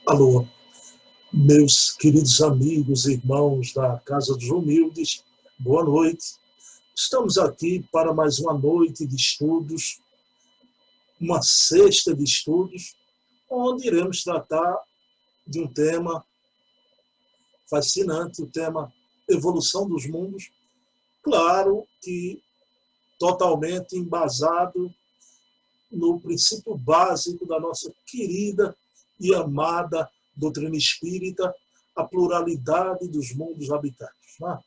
Alô, meus queridos amigos e irmãos da Casa dos Humildes, boa noite. Estamos aqui para mais uma noite de estudos, uma sexta de estudos, onde iremos tratar de um tema fascinante, o tema evolução dos mundos, claro que totalmente embasado no princípio básico da nossa querida e amada doutrina espírita, a pluralidade dos mundos habitados. Né?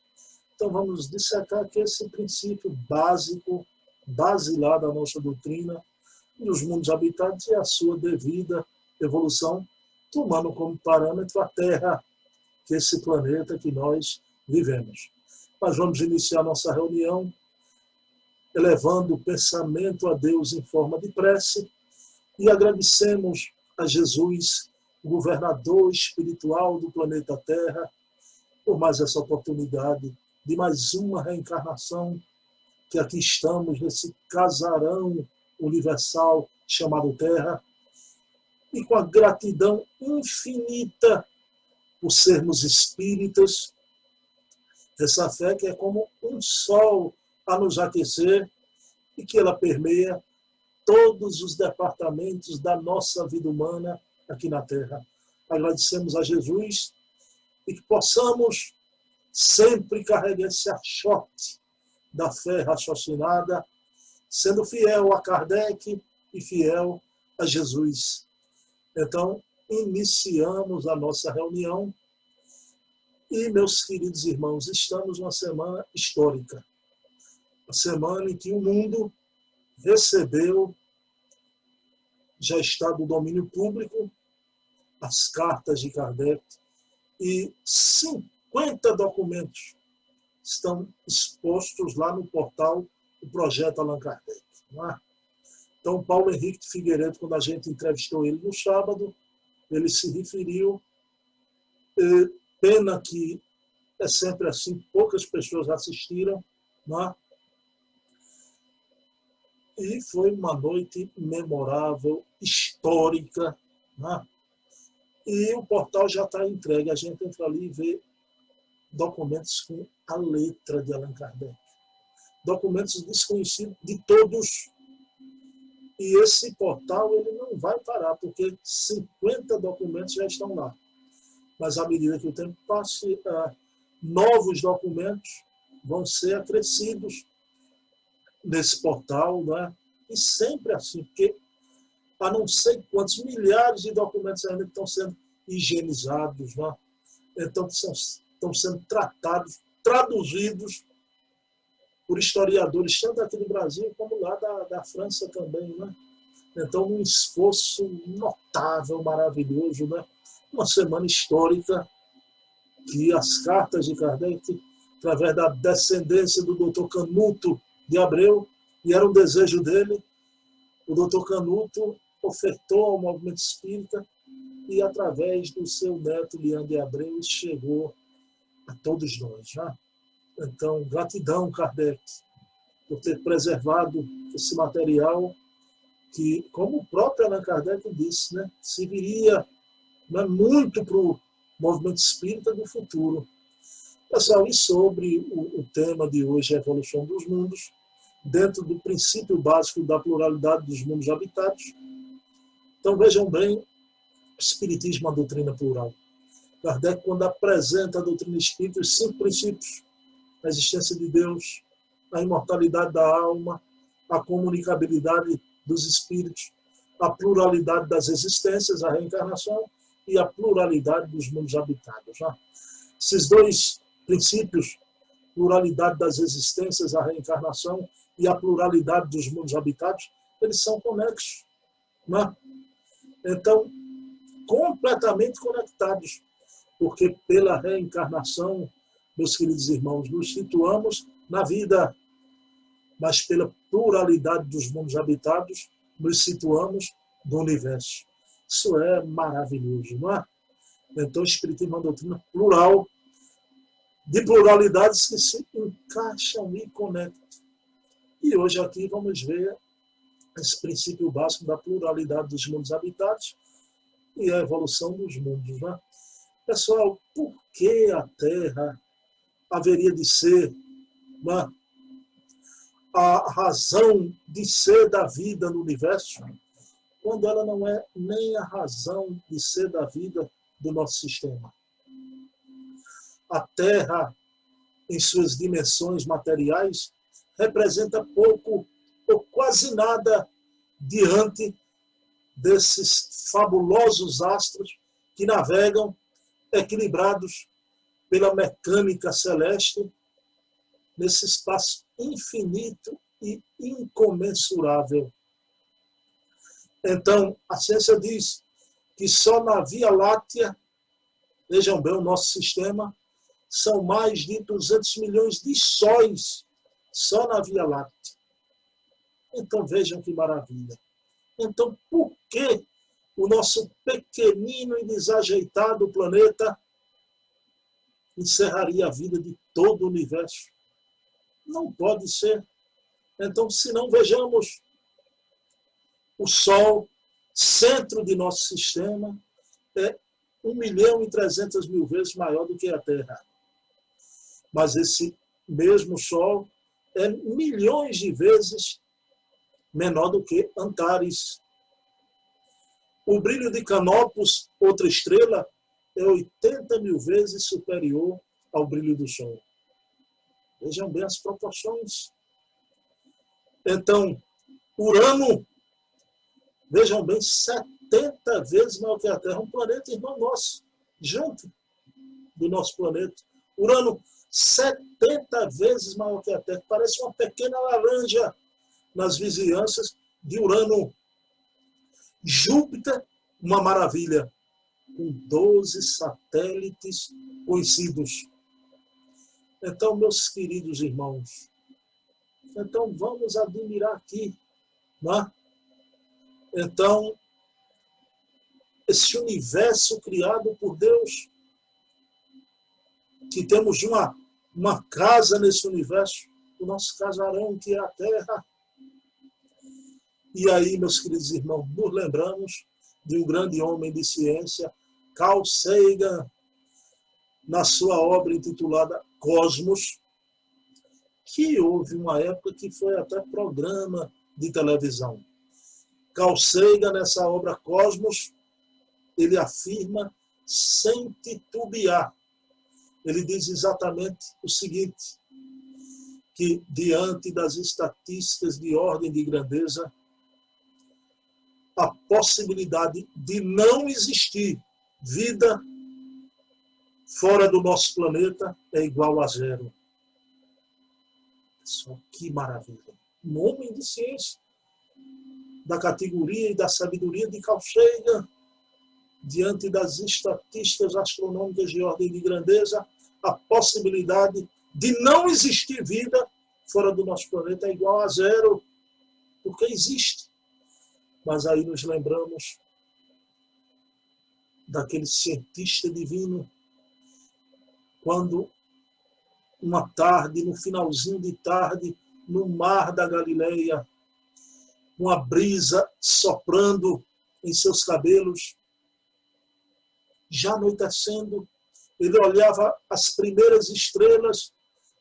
Então vamos dissecar aqui esse princípio básico, basilar da nossa doutrina, dos mundos habitados e a sua devida evolução, tomando como parâmetro a Terra, que é esse planeta que nós vivemos. Mas vamos iniciar nossa reunião elevando o pensamento a Deus em forma de prece e agradecemos a Jesus, o governador espiritual do planeta Terra, por mais essa oportunidade de mais uma reencarnação, que aqui estamos nesse casarão universal chamado Terra, e com a gratidão infinita por sermos espíritas, essa fé que é como um sol a nos aquecer e que ela permeia todos os departamentos da nossa vida humana aqui na Terra. Agradecemos a Jesus e que possamos sempre carregar esse achote da fé raciocinada, sendo fiel a Kardec e fiel a Jesus. Então, iniciamos a nossa reunião e, meus queridos irmãos, estamos numa semana histórica. A semana em que o mundo recebeu, já está do domínio público, as cartas de Kardec, e 50 documentos estão expostos lá no portal do Projeto Allan Kardec. Não é? Então, Paulo Henrique de Figueiredo, quando a gente entrevistou ele no sábado, ele se referiu, pena que é sempre assim, poucas pessoas assistiram, não é? E foi uma noite memorável, histórica, né? E o portal já está entregue. A gente entra ali e vê documentos com a letra de Allan Kardec. Documentos desconhecidos de todos. E esse portal ele não vai parar, porque 50 documentos já estão lá. Mas à medida que o tempo passa, novos documentos vão ser acrescidos nesse portal, né? E sempre assim, porque há não sei quantos milhares de documentos ainda que estão sendo higienizados, né? Então estão sendo tratados, traduzidos por historiadores, tanto aqui do Brasil como lá da França também, né? Então um esforço notável, maravilhoso, né? Uma semana histórica que as cartas de Kardec, através da descendência do Dr. Canuto de Abreu, e era um desejo dele, o Dr. Canuto ofertou ao movimento espírita e, através do seu neto, Leandro de Abreu, chegou a todos nós. Né? Então, gratidão, Kardec, por ter preservado esse material que, como o próprio Allan Kardec disse, né, serviria, né, muito para o movimento espírita do futuro. Pessoal, e sobre o tema de hoje, a evolução dos mundos, dentro do princípio básico da pluralidade dos mundos habitados. Então, vejam bem, o Espiritismo é uma doutrina plural. Kardec, quando apresenta a doutrina espírita, os 5 princípios: a existência de Deus, a imortalidade da alma, a comunicabilidade dos espíritos, a pluralidade das existências, a reencarnação e a pluralidade dos mundos habitados. Né? Esses 2 princípios, pluralidade das existências, a reencarnação e a pluralidade dos mundos habitados, eles são conexos. Né? Então, completamente conectados, porque pela reencarnação, meus queridos irmãos, nos situamos na vida, mas pela pluralidade dos mundos habitados, nos situamos no universo. Isso é maravilhoso, não é? Então, o Espiritismo é uma doutrina plural, de pluralidades que se encaixam e conectam. E hoje aqui vamos ver esse princípio básico da pluralidade dos mundos habitados e a evolução dos mundos. Né? Pessoal, por que a Terra haveria de ser, né, a razão de ser da vida no universo, quando ela não é nem a razão de ser da vida do nosso sistema? A Terra, em suas dimensões materiais, representa pouco ou quase nada diante desses fabulosos astros que navegam equilibrados pela mecânica celeste nesse espaço infinito e incomensurável. Então, a ciência diz que só na Via Láctea, vejam bem, o nosso sistema, são mais de 200 milhões de sóis só na Via Láctea. Então, vejam que maravilha. Então, por que o nosso pequenino e desajeitado planeta encerraria a vida de todo o universo? Não pode ser. Então, se não vejamos o Sol, centro de nosso sistema, é 1.300.000 vezes maior do que a Terra. Mas esse mesmo Sol é milhões de vezes menor do que Antares. O brilho de Canopus, outra estrela, é 80.000 vezes superior ao brilho do Sol. Vejam bem as proporções. Então, Urano, vejam bem, 70 vezes maior que a Terra, um planeta irmão nosso, junto do nosso planeta. Urano, 70 vezes maior que a Terra, parece uma pequena laranja nas vizinhanças de Urano. Júpiter, uma maravilha, com 12 satélites conhecidos. Então, meus queridos irmãos, então vamos admirar aqui, né? Então, esse universo criado por Deus, que temos uma casa nesse universo, o nosso casarão, que é a Terra. E aí, meus queridos irmãos, nos lembramos de um grande homem de ciência, Carl Sagan, na sua obra intitulada Cosmos, que houve uma época que foi até programa de televisão. Carl Sagan, nessa obra Cosmos, ele afirma sem titubear. Ele diz exatamente o seguinte, que diante das estatísticas de ordem de grandeza, a possibilidade de não existir vida fora do nosso planeta é igual a zero. Só que maravilha. Um homem de ciência, da categoria e da sabedoria de Carl Sagan, diante das estatísticas astronômicas de ordem de grandeza, a possibilidade de não existir vida fora do nosso planeta é igual a zero, porque existe. Mas aí nos lembramos daquele cientista divino, quando uma tarde, no finalzinho de tarde, no mar da Galileia, uma brisa soprando em seus cabelos, já anoitecendo, ele olhava as primeiras estrelas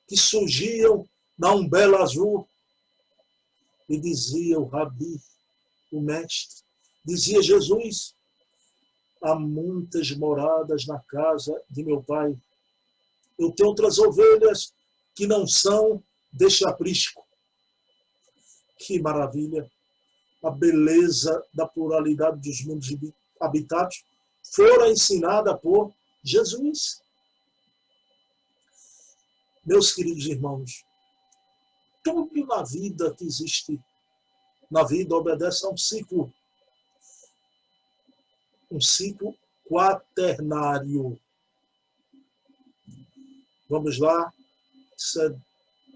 que surgiam na umbela azul e dizia o Rabi, o mestre, dizia Jesus: há muitas moradas na casa de meu pai. Eu tenho outras ovelhas que não são deste aprisco. Que maravilha! A beleza da pluralidade dos mundos habitados fora ensinada por Jesus. Meus queridos irmãos, tudo na vida que existe, na vida obedece a um ciclo quaternário. Vamos lá, isso é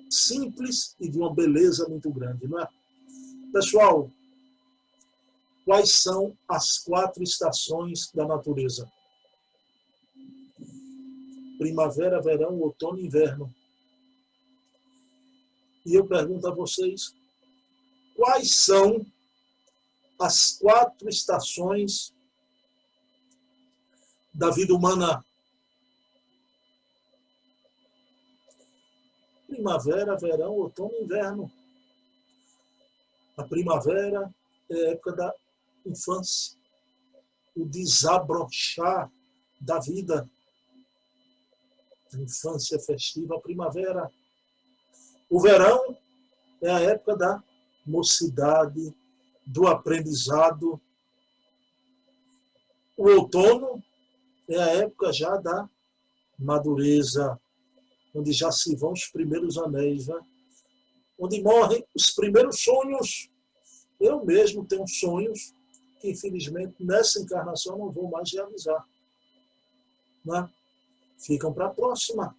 simples e de uma beleza muito grande, não é? Pessoal, quais são as 4 estações da natureza? Primavera, verão, outono e inverno. E eu pergunto a vocês, quais são as 4 estações da vida humana. Primavera, verão, outono e inverno. A primavera é a época da infância, o desabrochar da vida. A infância festiva, a primavera. O verão é a época da mocidade, do aprendizado. O outono é a época já da madureza, onde já se vão os primeiros anéis, né? Onde morrem os primeiros sonhos. Eu mesmo tenho sonhos que, infelizmente, nessa encarnação não vou mais realizar. Né? Ficam para a próxima.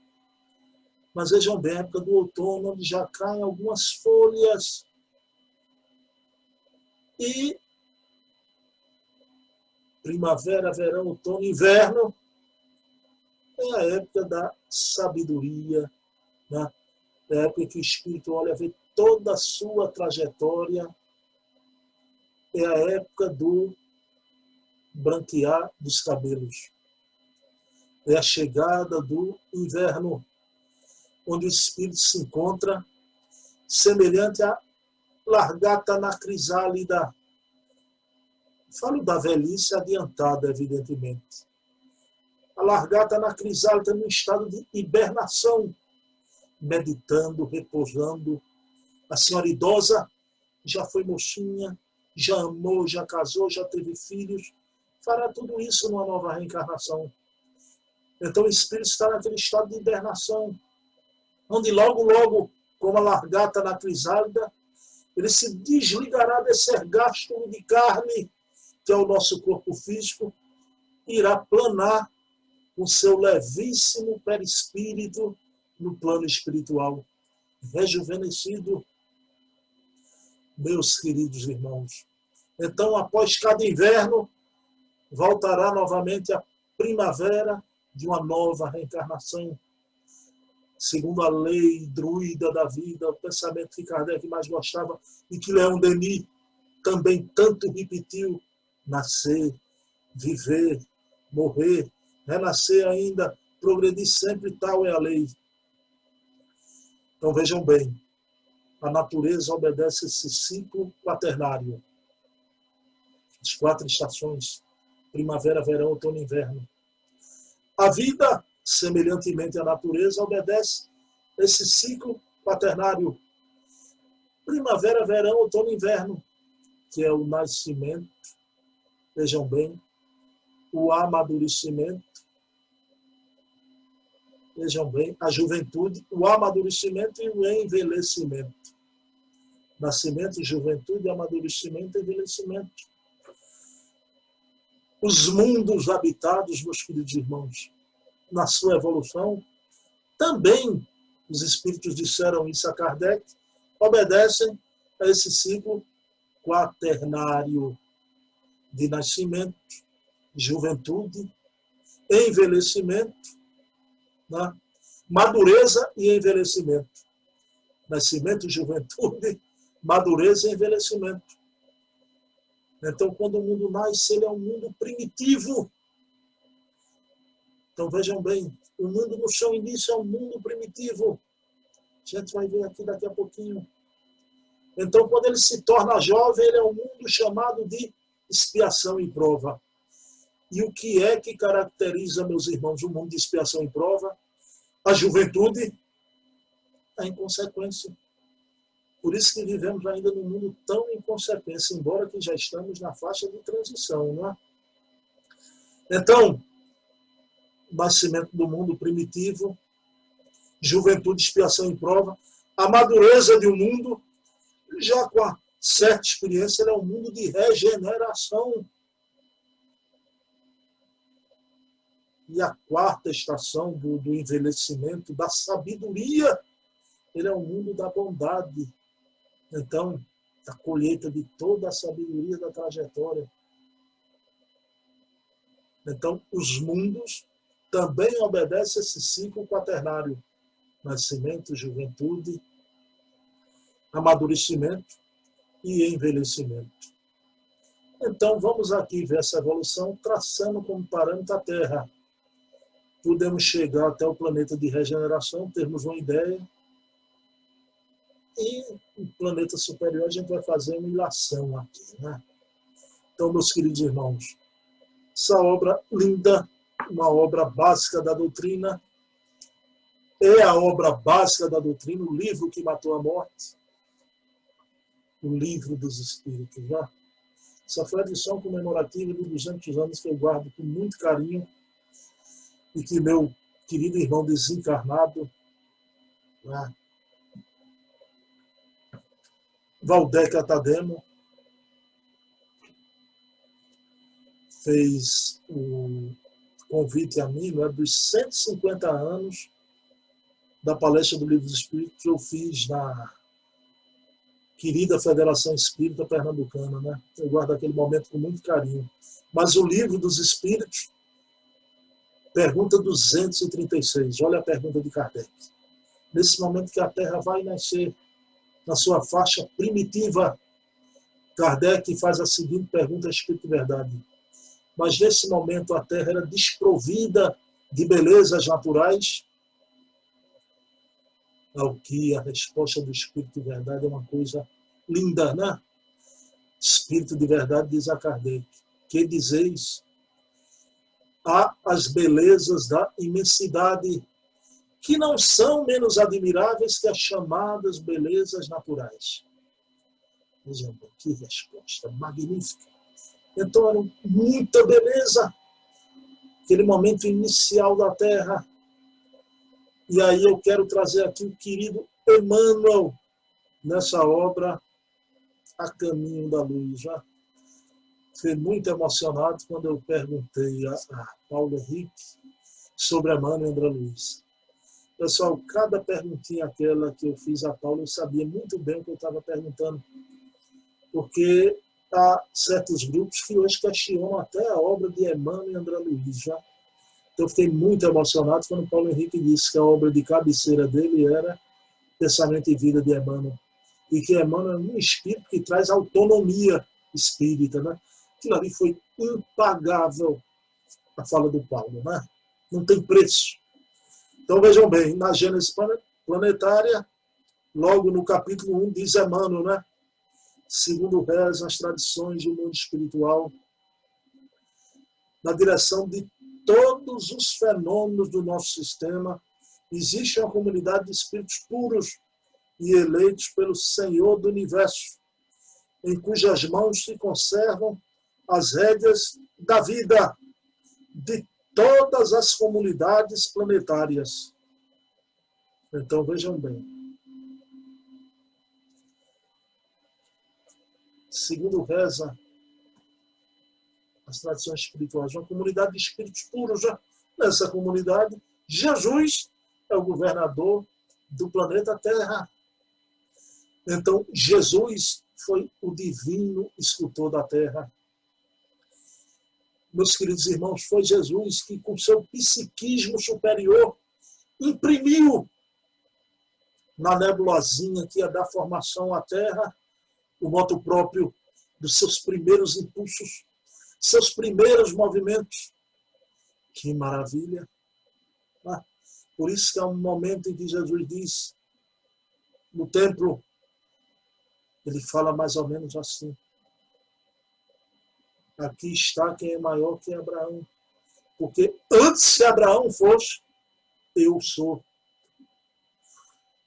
Mas vejam bem, a época do outono, onde já caem algumas folhas. E primavera, verão, outono, inverno é a época da sabedoria, né? É a época que o espírito olha, vê toda a sua trajetória. É a época do branquear dos cabelos. É a chegada do inverno, onde o espírito se encontra semelhante à largata na crisálida. Falo da velhice adiantada, evidentemente. A largata na crisálida no estado de hibernação, meditando, repousando. A senhora idosa já foi mocinha, já amou, já casou, já teve filhos. Fará tudo isso numa nova reencarnação. Então o espírito está naquele estado de hibernação, onde logo, logo, como a largata na crisálida, ele se desligará desse ergástulo de carne, que é o nosso corpo físico, e irá planar com seu levíssimo perispírito no plano espiritual, rejuvenescido. Meus queridos irmãos, então, após cada inverno, voltará novamente a primavera de uma nova reencarnação, segundo a lei druida da vida, o pensamento que Kardec mais gostava e que Leon Denis também tanto repetiu: nascer, viver, morrer, renascer ainda, progredir sempre, tal é a lei. Então vejam bem, a natureza obedece esse ciclo quaternário. As 4 estações, primavera, verão, outono e inverno. A vida, semelhantemente à natureza, obedece esse ciclo quaternário. Primavera, verão, outono e inverno, que é o nascimento, vejam bem, o amadurecimento, vejam bem, a juventude, o amadurecimento e o envelhecimento. Nascimento, juventude, amadurecimento e envelhecimento. Os mundos habitados, meus queridos irmãos, na sua evolução, também, os espíritos disseram isso a Kardec, obedecem a esse ciclo quaternário de nascimento, juventude, envelhecimento, né? Madureza e envelhecimento. Nascimento, juventude, madureza e envelhecimento. Então, quando o mundo nasce, ele é um mundo primitivo. Então, vejam bem, o mundo no seu início é um mundo primitivo. A gente vai ver aqui daqui a pouquinho. Então, quando ele se torna jovem, ele é um mundo chamado de expiação e prova. E o que é que caracteriza, meus irmãos, o mundo de expiação e prova? A juventude, a inconsequência. Por isso que vivemos ainda num mundo tão inconsequência, embora que já estamos na faixa de transição, não é? Então, nascimento do mundo primitivo, juventude, expiação e prova, a madureza de um mundo, já com a certa experiência, ele é um mundo de regeneração. E a 4ª estação do envelhecimento, da sabedoria, ele é um mundo da bondade. Então, a colheita de toda a sabedoria da trajetória. Então, os mundos também obedecem esse ciclo quaternário. Nascimento, juventude, amadurecimento e envelhecimento. Então, vamos aqui ver essa evolução traçando como parâmetro a Terra. Podemos chegar até o planeta de regeneração, termos uma ideia, e o planeta superior a gente vai fazer uma ilação aqui, né? Então, meus queridos irmãos, essa obra linda, uma obra básica da doutrina, é a obra básica da doutrina, o livro que matou a morte, o livro dos Espíritos. Né? Essa foi a edição comemorativa de 200 anos que eu guardo com muito carinho e que meu querido irmão desencarnado, né? Valdec Atademo, fez o convite a mim, né, dos 150 anos da palestra do Livro dos Espíritos que eu fiz na querida Federação Espírita Pernambucana. Né? Eu guardo aquele momento com muito carinho. Mas o Livro dos Espíritos, pergunta 236, olha a pergunta de Kardec. Nesse momento que a Terra vai nascer, na sua faixa primitiva, Kardec faz a seguinte pergunta a Espírito de Verdade. Mas nesse momento a Terra era desprovida de belezas naturais? Ao que a resposta do Espírito de Verdade é uma coisa linda, né? Espírito de Verdade diz a Kardec: que dizeis? Há as belezas da imensidade, que não são menos admiráveis que as chamadas belezas naturais. Vejam que resposta magnífica. Então era muita beleza, aquele momento inicial da Terra. E aí eu quero trazer aqui o querido Emmanuel, nessa obra A Caminho da Luz. Já fiquei muito emocionado quando eu perguntei a Paulo Henrique sobre Emmanuel e André Luiz. Pessoal, cada perguntinha aquela que eu fiz a Paulo, eu sabia muito bem o que eu estava perguntando, porque há certos grupos que hoje questionam até a obra de Emmanuel e André Luiz. Já. Então, eu fiquei muito emocionado quando Paulo Henrique disse que a obra de cabeceira dele era Pensamento e Vida de Emmanuel. E que Emmanuel é um espírito que traz autonomia espírita. Né? Aquilo ali foi impagável, a fala do Paulo. Né? Não tem preço. Então, vejam bem, na Gênese Planetária, logo no capítulo 1, diz Emmanuel, né? Segundo rezam as tradições do mundo espiritual, na direção de todos os fenômenos do nosso sistema, existe uma comunidade de espíritos puros e eleitos pelo Senhor do Universo, em cujas mãos se conservam as rédeas da vida de todas as comunidades planetárias. Então, vejam bem. Segundo reza as tradições espirituais, uma comunidade de espíritos puros. Já nessa comunidade, Jesus é o governador do planeta Terra. Então, Jesus foi o divino escultor da Terra. Meus queridos irmãos, foi Jesus que, com seu psiquismo superior, imprimiu na nebulosinha que ia dar formação à Terra o moto próprio dos seus primeiros impulsos, seus primeiros movimentos. Que maravilha! Por isso que há um momento em que Jesus diz, no templo, ele fala mais ou menos assim: aqui está quem é maior que Abraão, porque antes que Abraão fosse, eu sou.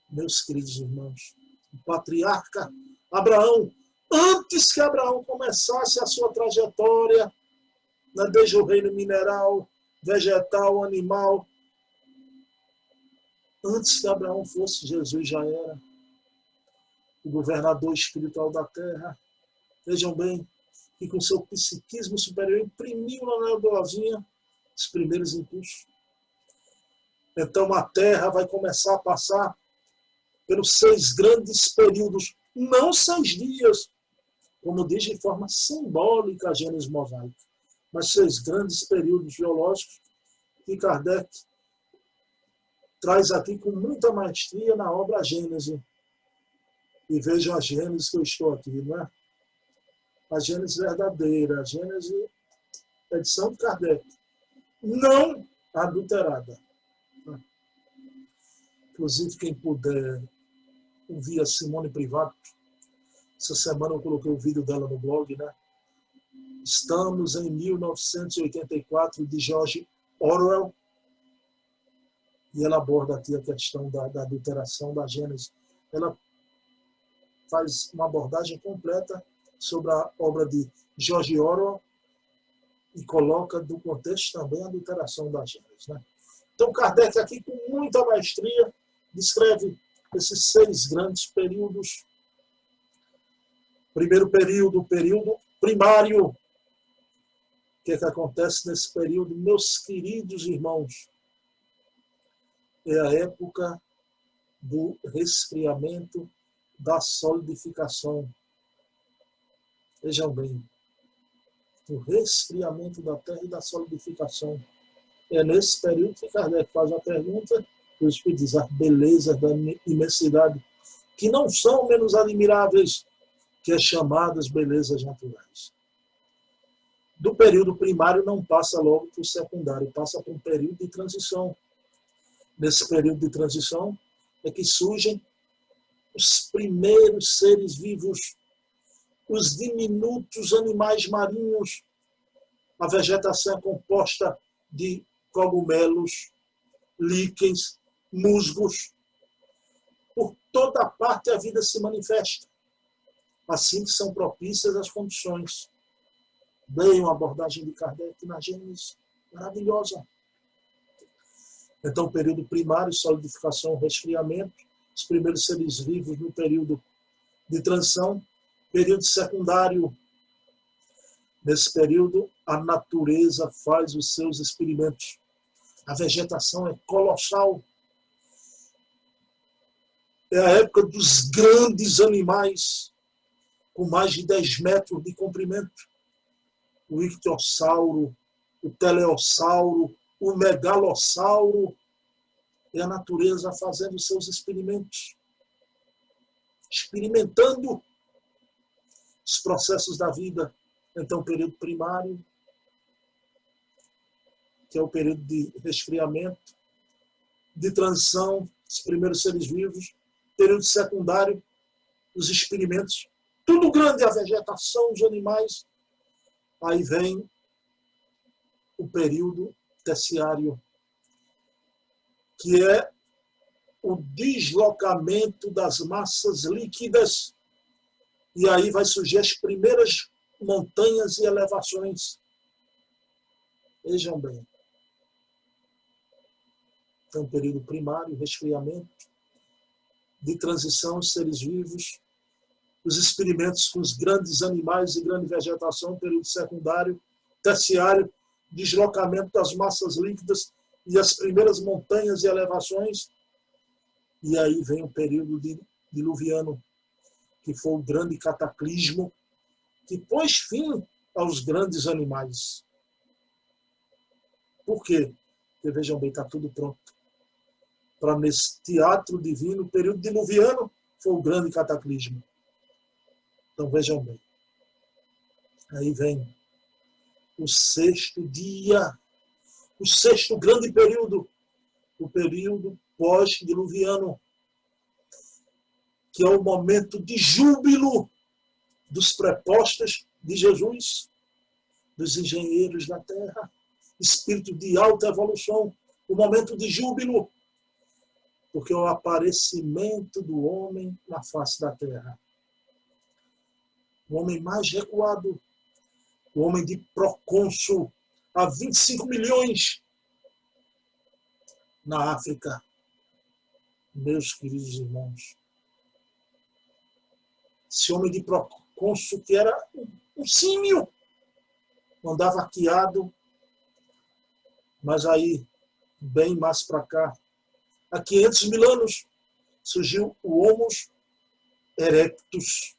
Meus queridos irmãos, o patriarca Abraão, antes que Abraão começasse a sua trajetória, né, desde o reino mineral, vegetal, animal, antes que Abraão fosse, Jesus já era o governador espiritual da Terra. Vejam bem, que com seu psiquismo superior imprimiu na nebulosinha os primeiros impulsos. Então a Terra vai começar a passar pelos 6 grandes períodos, não 6 dias, como diz de forma simbólica a Gênese mosaica, mas 6 grandes períodos geológicos que Kardec traz aqui com muita maestria na obra Gênese. E vejam a Gênese que eu estou aqui, né? a Gênese verdadeira, a Gênese edição de Kardec, não adulterada. Inclusive, quem puder ouvir a Simone Privato, essa semana eu coloquei o vídeo dela no blog, né? Estamos em 1984, de George Orwell, e ela aborda aqui a questão da adulteração da Gênese. Ela faz uma abordagem completa sobre a obra de George Orwell e coloca do contexto também a adulteração da Gênese, né? Então, Kardec aqui, com muita maestria, descreve esses 6 grandes períodos. Primeiro período, o período primário. O que é que acontece nesse período, meus queridos irmãos? É a época do resfriamento, da solidificação. Vejam bem, o resfriamento da Terra e da solidificação. É nesse período que Kardec faz a pergunta, o Espírito diz, as belezas da imensidade, que não são menos admiráveis que as chamadas belezas naturais. Do período primário não passa logo para o secundário, passa para um período de transição. Nesse período de transição é que surgem os primeiros seres vivos, os diminutos animais marinhos. A vegetação é composta de cogumelos, líquens, musgos. Por toda parte a vida se manifesta. Assim que são propícias as condições. Leiam a abordagem de Kardec na Gênese, maravilhosa. Então, período primário, solidificação, resfriamento, os primeiros seres vivos no período de transição, período secundário. Nesse período, a natureza faz os seus experimentos. A vegetação é colossal. É a época dos grandes animais, com mais de 10 metros de comprimento. O ictiossauro, o teleossauro, o megalossauro. É a natureza fazendo os seus experimentos. Experimentando os processos da vida. Então, período primário, que é o período de resfriamento, de transição, os primeiros seres vivos, período secundário, os experimentos, tudo grande, a vegetação, os animais. Aí vem o período terciário, que é o deslocamento das massas líquidas. E aí vai surgir as primeiras montanhas e elevações. Vejam bem. Então, período primário, resfriamento, de transição, os seres vivos, os experimentos com os grandes animais e grande vegetação, período secundário, terciário, deslocamento das massas líquidas e as primeiras montanhas e elevações. E aí vem o período diluviano, que foi o grande cataclismo que pôs fim aos grandes animais. Por quê? Porque, vejam bem, está tudo pronto. Para nesse teatro divino, o período diluviano foi o grande cataclismo. Então, vejam bem. Aí vem o 6º dia, o 6º grande período, o período pós-diluviano, que é o momento de júbilo dos prepostos de Jesus, dos engenheiros da Terra, espírito de alta evolução, o momento de júbilo, porque é o aparecimento do homem na face da Terra. O homem mais recuado, o homem de procônsul, há 25 milhões na África. Meus queridos irmãos, esse homem de procônsul que era um símio, andava arqueado, mas aí, bem mais para cá, há 500 mil anos, surgiu o Homo erectus,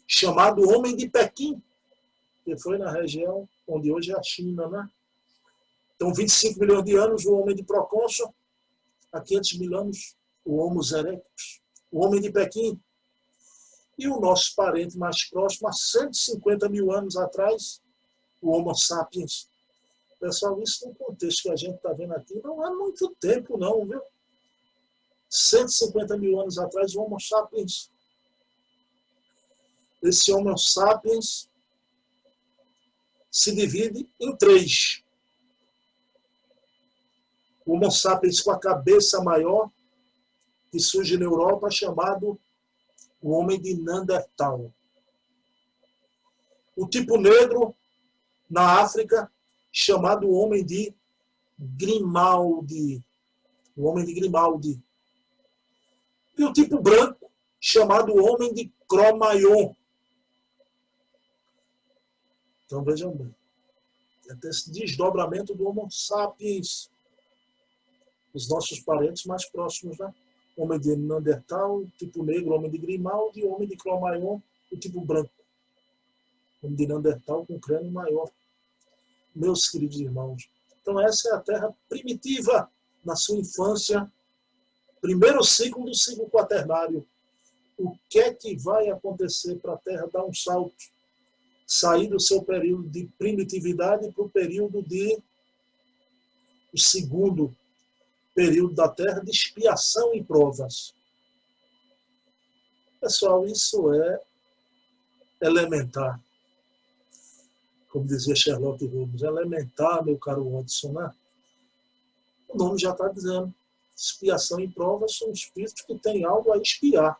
chamado Homem de Pequim, que foi na região onde hoje é a China, né? Então, 25 milhões de anos, o Homem de procônsul, há 500 mil anos, o Homo erectus, o Homem de Pequim. E o nosso parente mais próximo, há 150 mil anos atrás, o Homo sapiens. Pessoal, isso no contexto que a gente está vendo aqui, não é muito tempo não, viu? 150 mil anos atrás, o Homo sapiens. Esse Homo sapiens se divide em 3. O Homo sapiens com a cabeça maior, que surge na Europa, chamado o homem de Neandertal. O tipo negro, na África, chamado o homem de Grimaldi. O homem de Grimaldi. E o tipo branco, chamado o homem de Cro-Magnon. Então vejam bem. Até esse desdobramento do Homo sapiens. Os nossos parentes mais próximos, né? Homem de Neandertal, tipo negro, homem de Grimaldi, homem de Cro-Magnon, o tipo branco. Homem de Neandertal com crânio maior. Meus queridos irmãos. Então essa é a Terra primitiva na sua infância. Primeiro ciclo do ciclo quaternário. O que é que vai acontecer para a Terra dar um salto? Sair do seu período de primitividade para o período de... o segundo período da Terra de expiação e provas. Pessoal, isso é elementar. Como dizia Sherlock Holmes, elementar, meu caro Watson, né? O nome já está dizendo. Expiação e provas são espíritos que têm algo a expiar.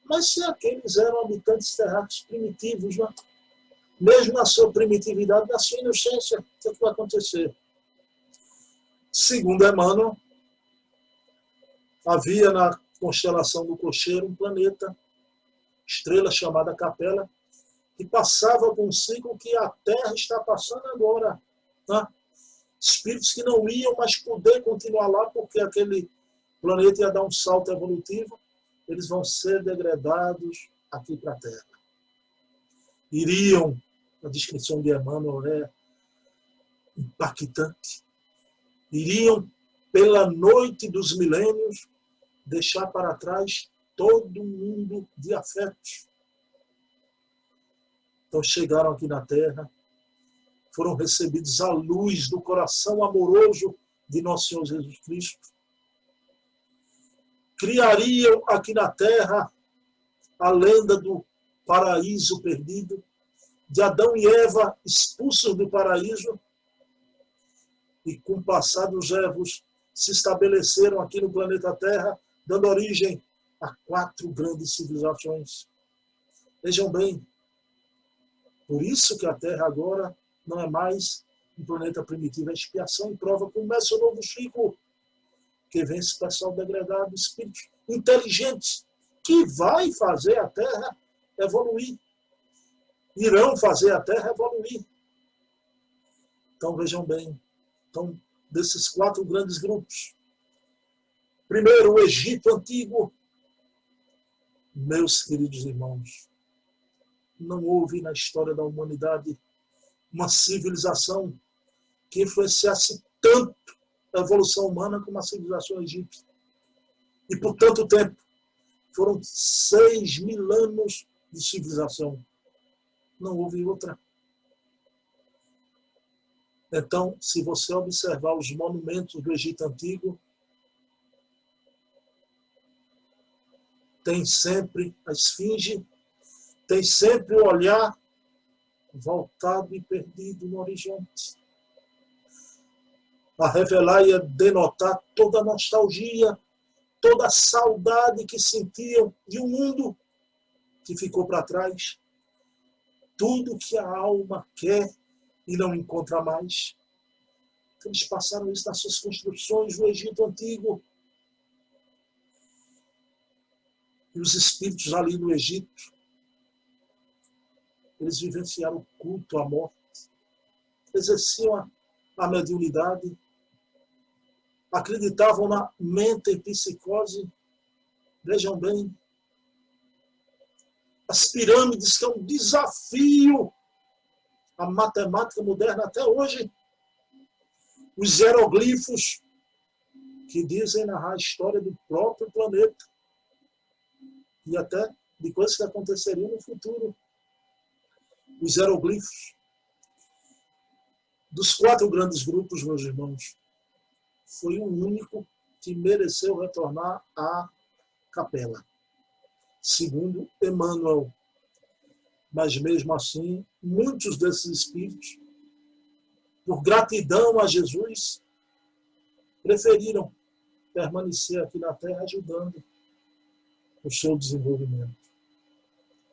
Mas se aqueles eram habitantes terráqueos primitivos, né? Mesmo na sua primitividade, na sua inocência, o que vai acontecer? Segundo Emmanuel, havia na constelação do Cocheiro um planeta, estrela chamada Capela, que passava por um ciclo que a Terra está passando agora. Né? Espíritos que não iam mais poder continuar lá, porque aquele planeta ia dar um salto evolutivo, eles vão ser degradados aqui para a Terra. Iriam, a descrição de Emmanuel é impactante, iriam pela noite dos milênios deixar para trás todo mundo de afetos. Então chegaram aqui na Terra, foram recebidos à luz do coração amoroso de Nosso Senhor Jesus Cristo. Criariam aqui na Terra a lenda do paraíso perdido, de Adão e Eva expulsos do paraíso, e com o passar dos erros se estabeleceram aqui no planeta Terra, dando origem a 4 grandes civilizações. Vejam bem, por isso que a Terra agora não é mais um planeta primitivo, é expiação e prova. Começa o novo ciclo, que vem esse pessoal degradado, espíritos inteligentes, que vai fazer a Terra evoluir. Irão fazer a Terra evoluir. Então vejam bem, então, desses 4 grandes grupos. Primeiro, o Egito Antigo. Meus queridos irmãos, não houve na história da humanidade uma civilização que influenciasse tanto a evolução humana como a civilização egípcia. E por tanto tempo, foram 6.000 anos de civilização. Não houve outra. Então, se você observar os monumentos do Egito Antigo, tem sempre a esfinge, tem sempre o olhar voltado e perdido no horizonte, a revelar e a denotar toda a nostalgia, toda a saudade que sentiam de um mundo que ficou para trás, tudo que a alma quer e não encontra mais. Então, eles passaram isso nas suas construções do Egito Antigo. E os espíritos ali no Egito, eles vivenciaram o culto à morte, exerciam a mediunidade, acreditavam na mente e psicose. Vejam bem, as pirâmides, que é um desafio à matemática moderna até hoje, os hieroglifos, que dizem narrar a história do próprio planeta, e até de coisas que aconteceriam no futuro. Os hieroglifos. Dos 4 grandes grupos, meus irmãos, foi o único que mereceu retornar à capela. Segundo Emmanuel. Mas mesmo assim, muitos desses espíritos, por gratidão a Jesus, preferiram permanecer aqui na Terra ajudando o seu desenvolvimento.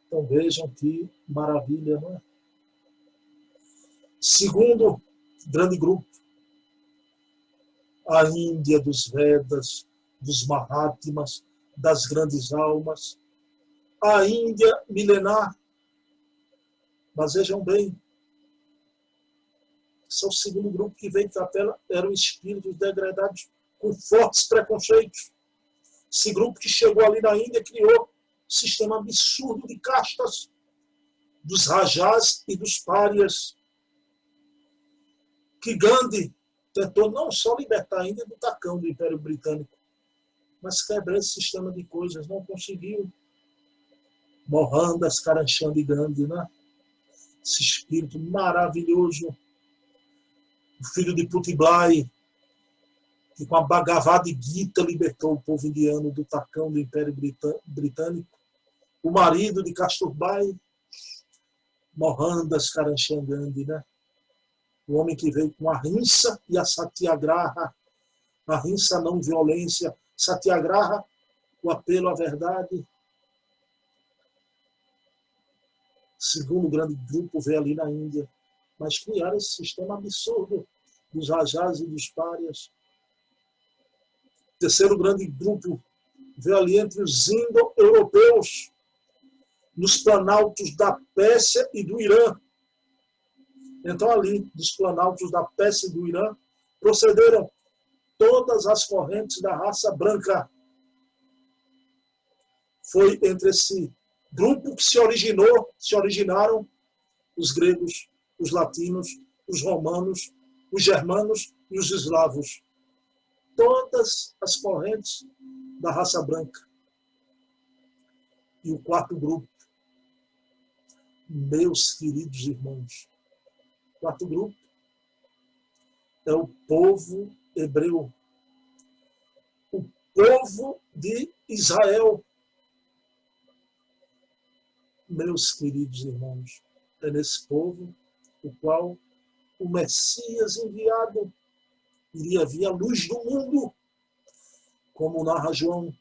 Então vejam que maravilha, não é? Segundo grande grupo, a Índia dos Vedas, dos Mahatmas, das grandes almas, a Índia milenar. Mas vejam bem, esse é o segundo grupo que veio de capela, eram espíritos degradados com fortes preconceitos. Esse grupo que chegou ali na Índia criou um sistema absurdo de castas, dos rajás e dos párias, que Gandhi tentou não só libertar a Índia do tacão do Império Britânico, mas quebrar esse sistema de coisas, não conseguiu. Mohandas Karamchand Gandhi, né? Esse espírito maravilhoso, o filho de Puttibai, que com a Bhagavad Gita libertou o povo indiano do tacão do Império Britânico, o marido de Kasturbai, Mohandas Karamchand Gandhi, né? O homem que veio com a Ahimsa e a Satyagraha, a Ahimsa não violência, Satyagraha, o apelo à verdade. Segundo grande grupo veio ali na Índia, mas criaram esse sistema absurdo dos rajás e dos párias. Terceiro grande grupo veio ali entre os indo-europeus, nos planaltos da Pérsia e do Irã. Então ali, dos planaltos da Pérsia e do Irã, procederam todas as correntes da raça branca. Foi entre esse grupo que se originaram os gregos, os latinos, os romanos, os germanos e os eslavos. Todas as correntes da raça branca. E o quarto grupo, meus queridos irmãos, o quarto grupo é o povo hebreu, o povo de Israel. Meus queridos irmãos, é nesse povo o qual o Messias enviado iria vir a luz do mundo, como narra João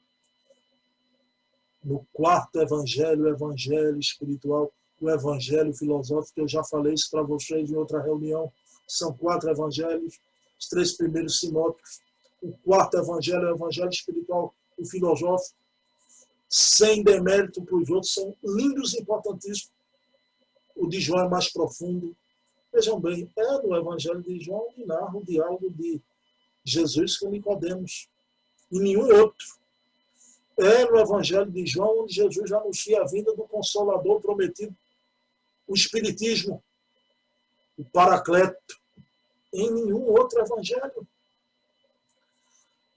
no quarto evangelho, o evangelho espiritual, o evangelho filosófico, eu já falei isso para vocês em outra reunião. São 4 evangelhos, os 3 primeiros sinópticos. O quarto evangelho é o evangelho espiritual, o filosófico, sem demérito para os outros, são lindos e importantíssimos. O de João é mais profundo. Vejam bem, é no evangelho de João que narra o diálogo de Jesus com Nicodemos, e nenhum outro. É no evangelho de João onde Jesus anuncia a vinda do Consolador prometido, o Espiritismo, o Paracleto. Em nenhum outro evangelho.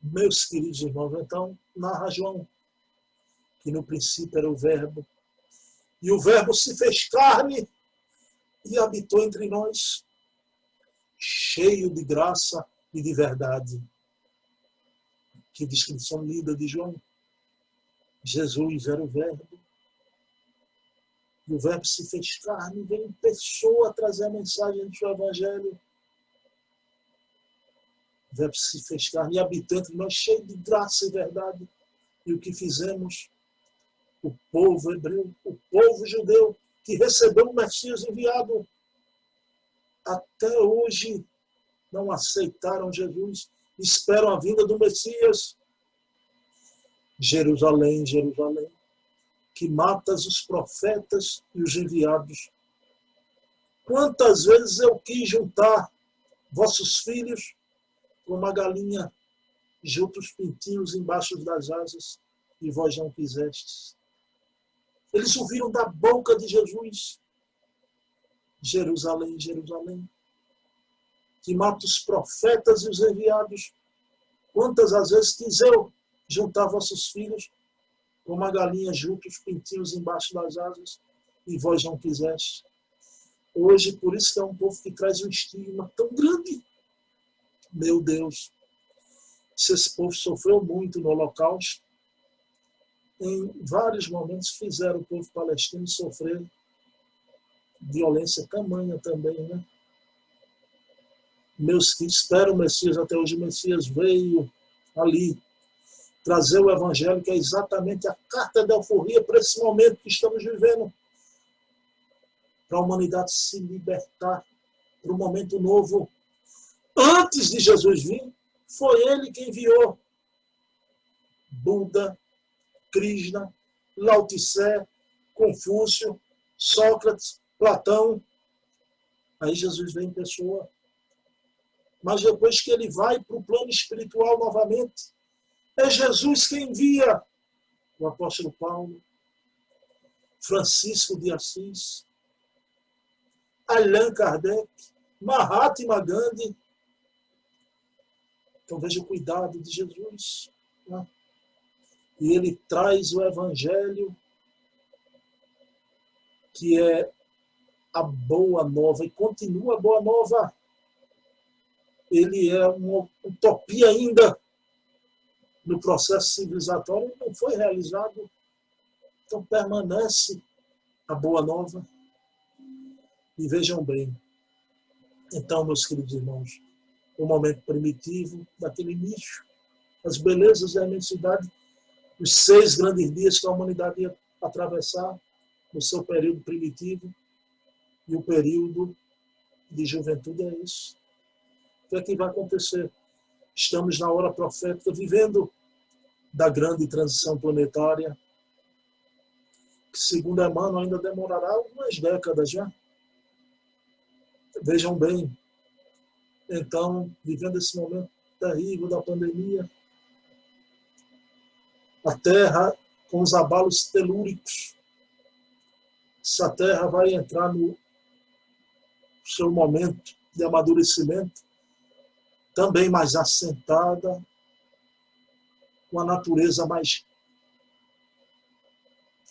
Meus queridos irmãos, então, narra João que no princípio era o Verbo, e o Verbo se fez carne e habitou entre nós, cheio de graça e de verdade. Que descrição linda de João. Jesus era o Verbo, e o Verbo se fez carne, veio em pessoa trazer a mensagem do seu Evangelho. O Verbo se fez carne e habitou entre nós, cheio de graça e verdade. E o que fizemos? O povo hebreu, o povo judeu, que recebeu o Messias enviado, até hoje não aceitaram Jesus, esperam a vinda do Messias. Jerusalém, Jerusalém, que matas os profetas e os enviados. Quantas vezes eu quis juntar vossos filhos como a galinha junta os pintinhos embaixo das asas, e vós não quisestes. Eles ouviram da boca de Jesus. Jerusalém, Jerusalém, que mata os profetas e os enviados. Quantas as vezes quis eu juntar vossos filhos como a galinha junta os pintinhos embaixo das asas, e vós não quiseste. Hoje, por isso que é um povo que traz um estigma tão grande. Meu Deus, se esse povo sofreu muito no Holocausto, em vários momentos fizeram o povo palestino sofrer violência tamanha também, né? Meus que esperam o Messias, até hoje o Messias veio ali trazer o Evangelho, que é exatamente a carta de alforria para esse momento que estamos vivendo, para a humanidade se libertar, para um momento novo. Antes de Jesus vir, foi ele que enviou Buda, Krishna, Lao Tse, Confúcio, Sócrates, Platão. Aí Jesus vem em pessoa. Mas depois que ele vai para o plano espiritual novamente, é Jesus quem envia o apóstolo Paulo, Francisco de Assis, Allan Kardec, Mahatma Gandhi. Então veja o cuidado de Jesus, né? E ele traz o Evangelho, que é a boa nova, e continua a boa nova. Ele é uma utopia ainda no processo civilizatório, não foi realizado. Então permanece a boa nova. E vejam bem, então, meus queridos irmãos, o momento primitivo daquele início, as belezas da imensidade, os 6 grandes dias que a humanidade ia atravessar no seu período primitivo, e o período de juventude é isso. O que é que vai acontecer? Estamos na hora profética, vivendo da grande transição planetária, que, segundo Emmanuel, ainda demorará algumas décadas já. Vejam bem, então, vivendo esse momento terrível da pandemia, a Terra com os abalos telúricos, essa Terra vai entrar no seu momento de amadurecimento, também mais assentada, com a natureza mais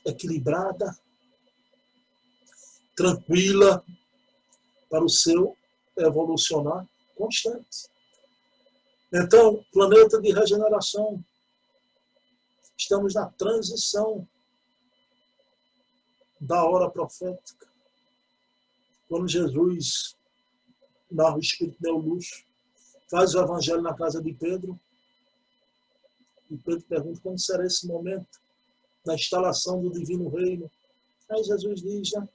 equilibrada, tranquila, para o seu evolucionar constante. Então, planeta de regeneração, estamos na transição da hora profética. Quando Jesus narra o Espírito Neoluxo, faz o Evangelho na casa de Pedro, e Pedro pergunta quando será esse momento da instalação do divino reino. Aí Jesus diz, né,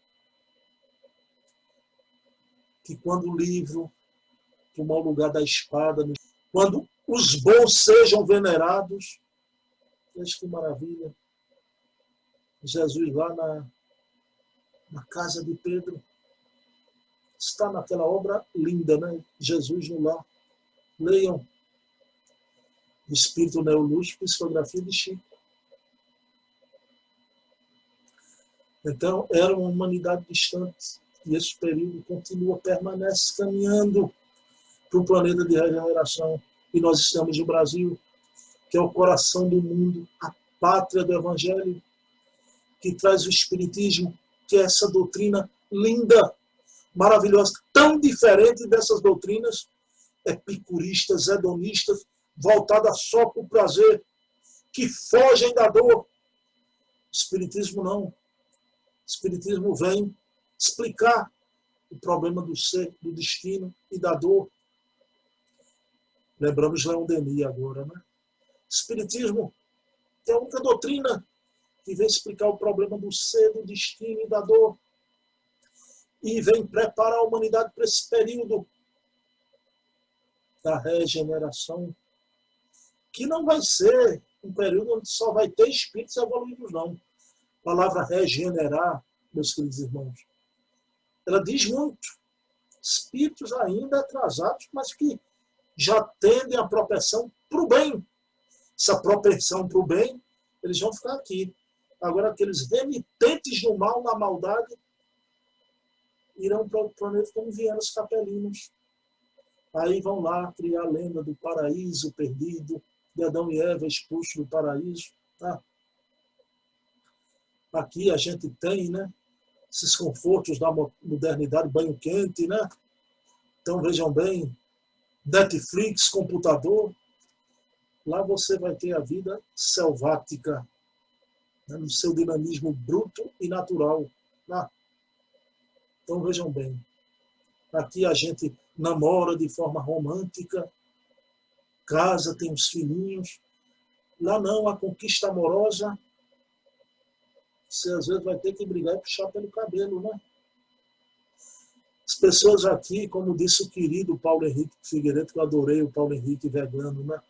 que quando o livro tomar o lugar da espada, quando os bons sejam venerados, veja que maravilha. Jesus lá na casa de Pedro, está naquela obra linda, né? Jesus no lar. Leiam o Espírito Neoluxo, psicografia de Chico. Então, era uma humanidade distante. E esse período continua, permanece caminhando para um planeta de regeneração. E nós estamos no Brasil, que é o coração do mundo, a pátria do Evangelho, que traz o Espiritismo, que é essa doutrina linda, maravilhosa, tão diferente dessas doutrinas epicuristas, hedonistas, voltadas só para o prazer, que fogem da dor. O Espiritismo não. O Espiritismo vem explicar o problema do ser, do destino e da dor. Lembramos Leon Denis agora, né? Espiritismo é a única doutrina que vem explicar o problema do ser, do destino e da dor. E vem preparar a humanidade para esse período da regeneração, que não vai ser um período onde só vai ter espíritos evoluídos, não. A palavra regenerar, meus queridos irmãos, ela diz muito. Espíritos ainda atrasados, mas que já tendem a propensão para o bem. Essa propensão para o bem, eles vão ficar aqui. Agora, aqueles remitentes do mal, na maldade, irão para o planeta como vieram os capelinos. Aí vão lá criar a lenda do paraíso perdido, de Adão e Eva expulsos do paraíso. Tá? Aqui a gente tem, né, esses confortos da modernidade, banho quente, né? Então vejam bem, Netflix, computador, lá você vai ter a vida selvática, né, no seu dinamismo bruto e natural. Lá. Então vejam bem, aqui a gente namora de forma romântica, casa, tem os filhinhos. Lá não, a conquista amorosa, você às vezes vai ter que brigar e puxar pelo cabelo, né? As pessoas aqui, como disse o querido Paulo Henrique Figueiredo, que eu adorei o Paulo Henrique vegano, né?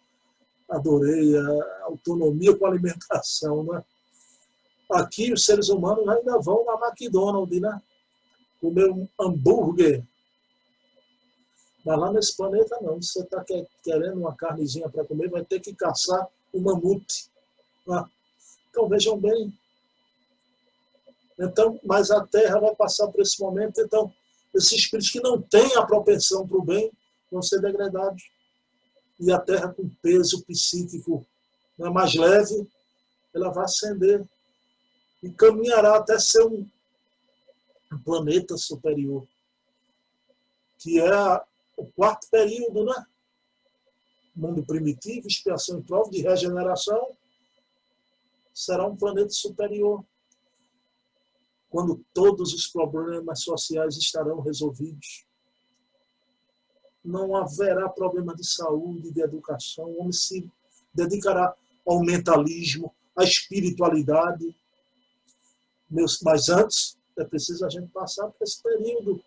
Adorei a autonomia com a alimentação, né? Aqui os seres humanos ainda vão na McDonald's, né? Comer um hambúrguer. Mas lá nesse planeta não. Se você está querendo uma carnezinha para comer, vai ter que caçar um mamute. Né? Então vejam bem. Então, mas a Terra vai passar por esse momento. Então, esses espíritos que não têm a propensão para o bem vão ser degradados. E a Terra, com peso psíquico, né, mais leve, ela vai ascender e caminhará até ser um planeta superior, que é o quarto período, né? Mundo primitivo, expiação e prova de regeneração, será um planeta superior, quando todos os problemas sociais estarão resolvidos. Não haverá problema de saúde, de educação, o homem se dedicará ao mentalismo, à espiritualidade. Mas antes, é preciso a gente passar por esse período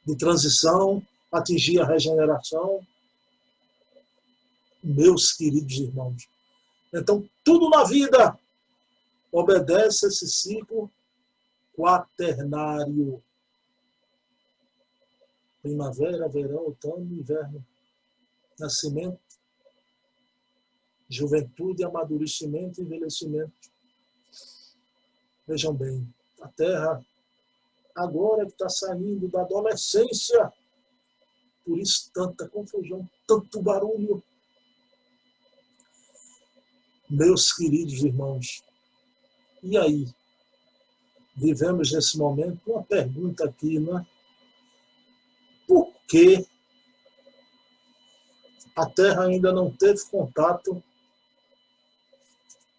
de transição, atingir a regeneração. Meus queridos irmãos. Então, tudo na vida obedece a esse ciclo quaternário. Primavera, verão, outono, inverno. Nascimento, juventude, amadurecimento e envelhecimento. Vejam bem, a Terra agora que está saindo da adolescência, por isso tanta confusão, tanto barulho. Meus queridos irmãos, e aí? Vivemos nesse momento uma pergunta aqui, não é? Por que a Terra ainda não teve contato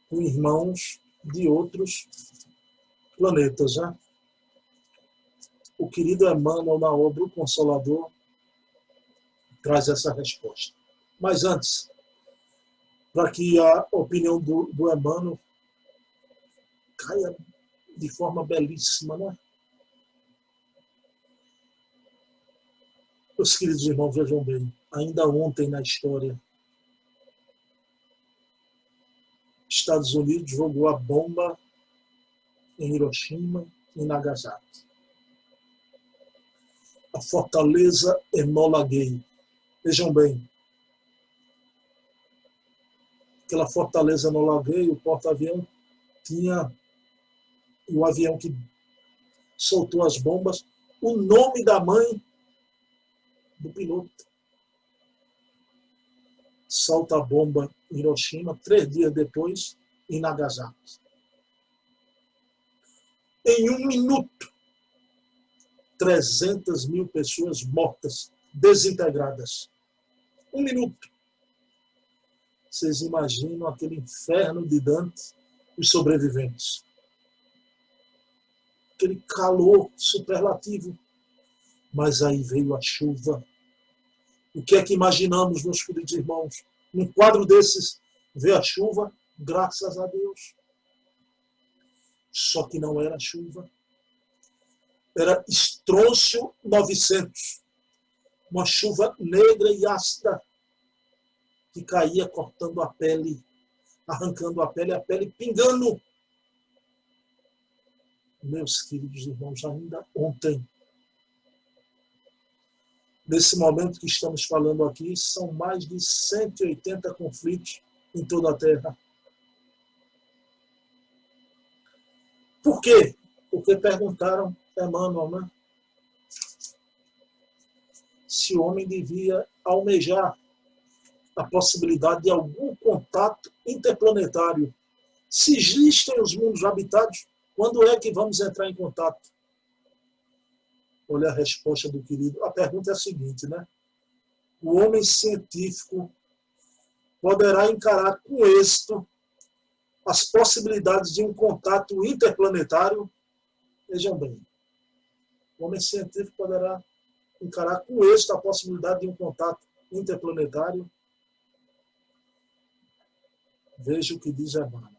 com irmãos de outros planetas, né? O querido Emmanuel, na obra O Consolador, traz essa resposta. Mas antes, para que a opinião do Emmanuel caia de forma belíssima, né? Meus queridos irmãos, vejam bem, ainda ontem na história, Estados Unidos jogou a bomba em Hiroshima e Nagasaki. A fortaleza Enola Gay. Vejam bem, aquela fortaleza Enola Gay, o porta-avião tinha o avião que soltou as bombas, o nome da mãe do piloto. Solta a bomba em Hiroshima, 3 dias depois, em Nagasaki. Em 1 minuto, 300 mil pessoas mortas, desintegradas. 1 minuto. Vocês imaginam aquele inferno de Dante, os sobreviventes. Aquele calor superlativo. Mas aí veio a chuva. O que é que imaginamos, meus queridos irmãos? Num quadro desses, ver a chuva, graças a Deus. Só que não era chuva. Era Estrôncio 900. Uma chuva negra e ácida que caía cortando a pele, arrancando a pele pingando. Meus queridos irmãos, ainda ontem, nesse momento que estamos falando aqui, são mais de 180 conflitos em toda a Terra. Por quê? Porque perguntaram a Emmanuel, né? Se o homem devia almejar a possibilidade de algum contato interplanetário. Se existem os mundos habitados, Quando é que vamos entrar em contato? Olha a resposta do querido. A pergunta é a seguinte, né? O homem científico poderá encarar com êxito as possibilidades de um contato interplanetário? Vejam bem, o homem científico poderá encarar com êxito a possibilidade de um contato interplanetário? Veja o que diz Emmanuel.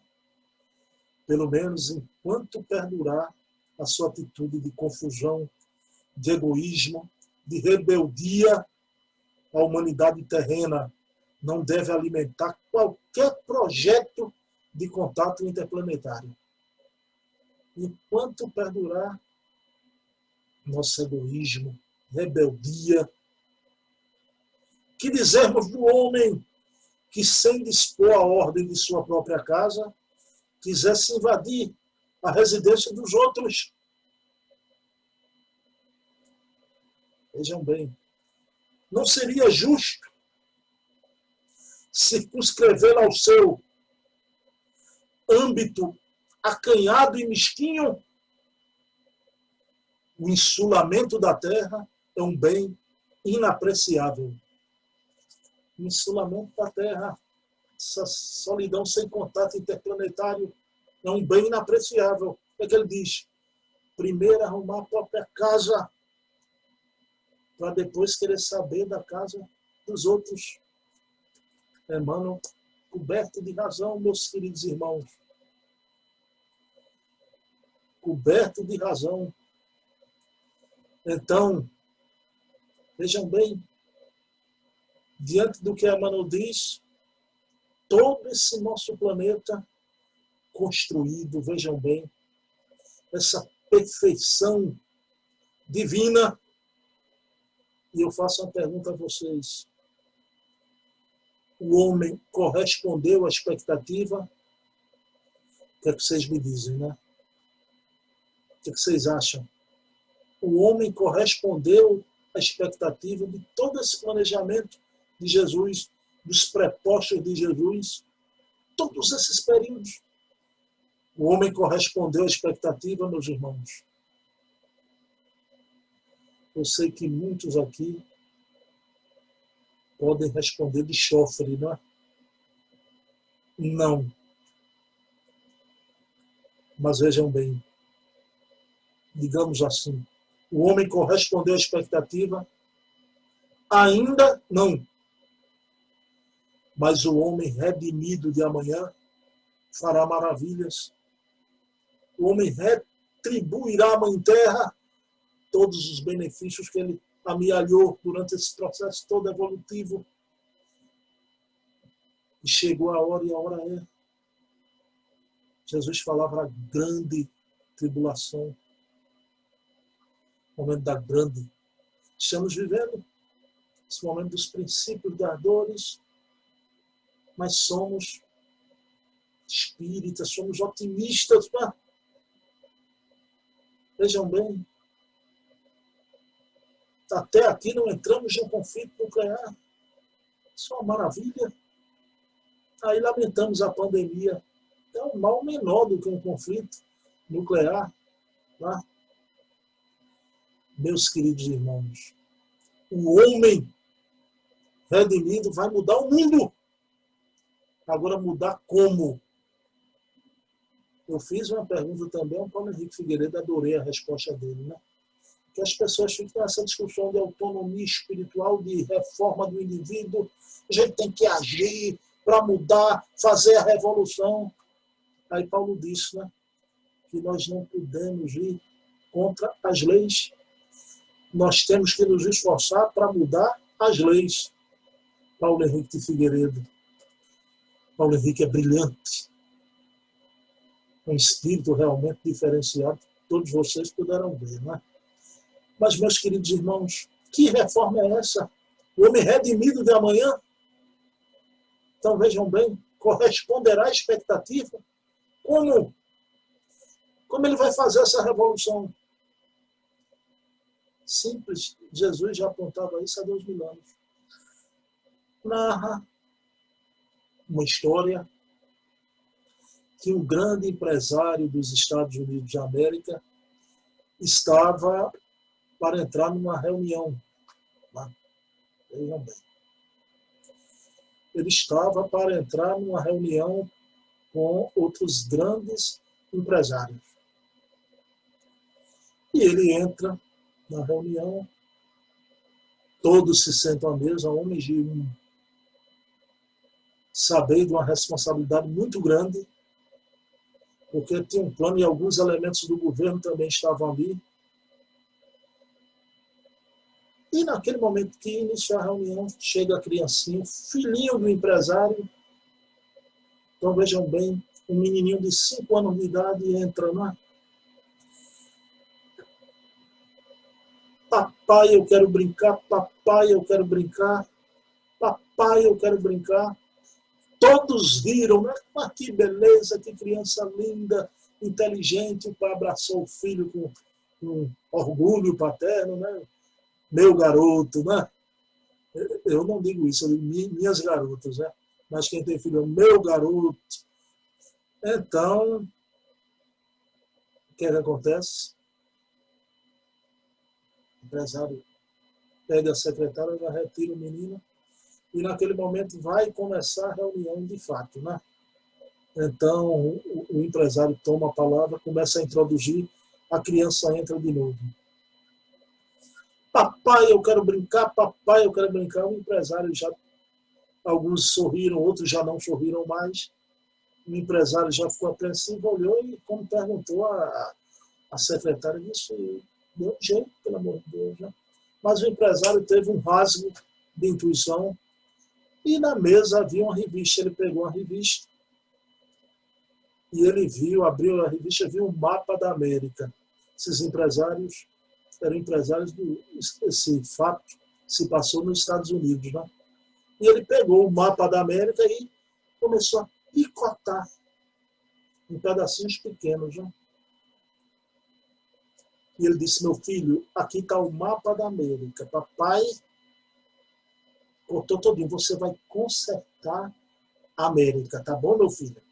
Pelo menos enquanto perdurar a sua atitude de confusão, de egoísmo, de rebeldia, a humanidade terrena não deve alimentar qualquer projeto de contato interplanetário. Enquanto perdurar nosso egoísmo, rebeldia, que dizermos do homem que, sem dispor a ordem de sua própria casa, quisesse invadir a residência dos outros? Vejam bem, não seria justo circunscrevê-lo ao seu âmbito acanhado e mesquinho? O insulamento da terra é um bem inapreciável. O insulamento da terra, essa solidão sem contato interplanetário, é um bem inapreciável. O que é que ele diz? Primeiro arrumar a própria casa, para depois querer saber da casa dos outros. Emmanuel, coberto de razão, meus queridos irmãos. Coberto de razão. Então, vejam bem, diante do que Emmanuel diz, todo esse nosso planeta construído, vejam bem, essa perfeição divina. E eu faço uma pergunta a vocês. O homem correspondeu à expectativa? O que é que vocês me dizem, né? O que é que vocês acham? O homem correspondeu à expectativa de todo esse planejamento de Jesus, dos prepostos de Jesus, todos esses períodos. O homem correspondeu à expectativa, meus irmãos. Eu sei que muitos aqui podem responder de chofre, não é? Não. Mas vejam bem, digamos assim, o homem correspondeu à expectativa? Ainda não. Mas o homem redimido de amanhã fará maravilhas. O homem retribuirá à Mãe Terra todos os benefícios que ele amealhou durante esse processo todo evolutivo. E chegou a hora, e a hora é. Jesus falava da grande tribulação, o momento da grande. Estamos vivendo esse momento dos princípios das dores, mas somos espíritas, somos otimistas. Né? Vejam bem, até aqui não entramos em um conflito nuclear. Isso é uma maravilha. Aí lamentamos a pandemia. É um mal menor do que um conflito nuclear. Tá? Meus queridos irmãos, o homem redimido vai mudar o mundo. Agora, mudar como? Eu fiz uma pergunta também ao Paulo Henrique Figueiredo, adorei a resposta dele, né? Que as pessoas ficam nessa discussão de autonomia espiritual, de reforma do indivíduo. A gente tem que agir para mudar, fazer a revolução. Aí Paulo disse, né, que nós não podemos ir contra as leis. Nós temos que nos esforçar para mudar as leis. Paulo Henrique de Figueiredo. Paulo Henrique é brilhante. Um espírito realmente diferenciado. Todos vocês puderam ver, né? Mas, meus queridos irmãos, que reforma é essa? O homem redimido de amanhã? Então, vejam bem, corresponderá à expectativa? Como? Como ele vai fazer essa revolução? Simples. Jesus já apontava isso há 2000 anos. Narra uma história que um grande empresário dos Estados Unidos de América estava para entrar numa reunião. Vejam bem. Ele estava para entrar numa reunião com outros grandes empresários. E ele entra na reunião, todos se sentam à mesa, homens de um saber de uma responsabilidade muito grande, porque tinha um plano e alguns elementos do governo também estavam ali. E naquele momento que inicia a reunião, chega a criancinha, filhinho do empresário. Então vejam bem, um menininho de 5 anos de idade entra lá. Papai, eu quero brincar, papai, eu quero brincar, papai, eu quero brincar. Todos riram, né? Ah, que beleza, que criança linda, inteligente. O pai abraçou o filho com orgulho paterno, né? Meu garoto, né? Eu não digo isso, eu digo minhas garotas, né? Mas quem tem filho é meu garoto. Então, o que acontece? O empresário pega a secretária, já retira o menino, e naquele momento vai começar a reunião de fato, né? Então, o empresário toma a palavra, começa a introduzir, a criança entra de novo. Papai, eu quero brincar, papai, eu quero brincar. O empresário já, alguns sorriram, outros já não sorriram mais. O empresário já ficou apreensivo, olhou e, como perguntou a secretária, disse, deu um jeito, pelo amor de Deus, né? Mas o empresário teve um rasgo de intuição e na mesa havia uma revista. Ele pegou a revista e ele viu, abriu a revista, viu um mapa da América. Esses empresários eram empresários esse fato se passou nos Estados Unidos, né? E ele pegou o mapa da América e começou a picotar em pedacinhos pequenos, né? E ele disse, meu filho, aqui está o mapa da América. Papai cortou todinho. Você vai consertar a América, tá bom, meu filho?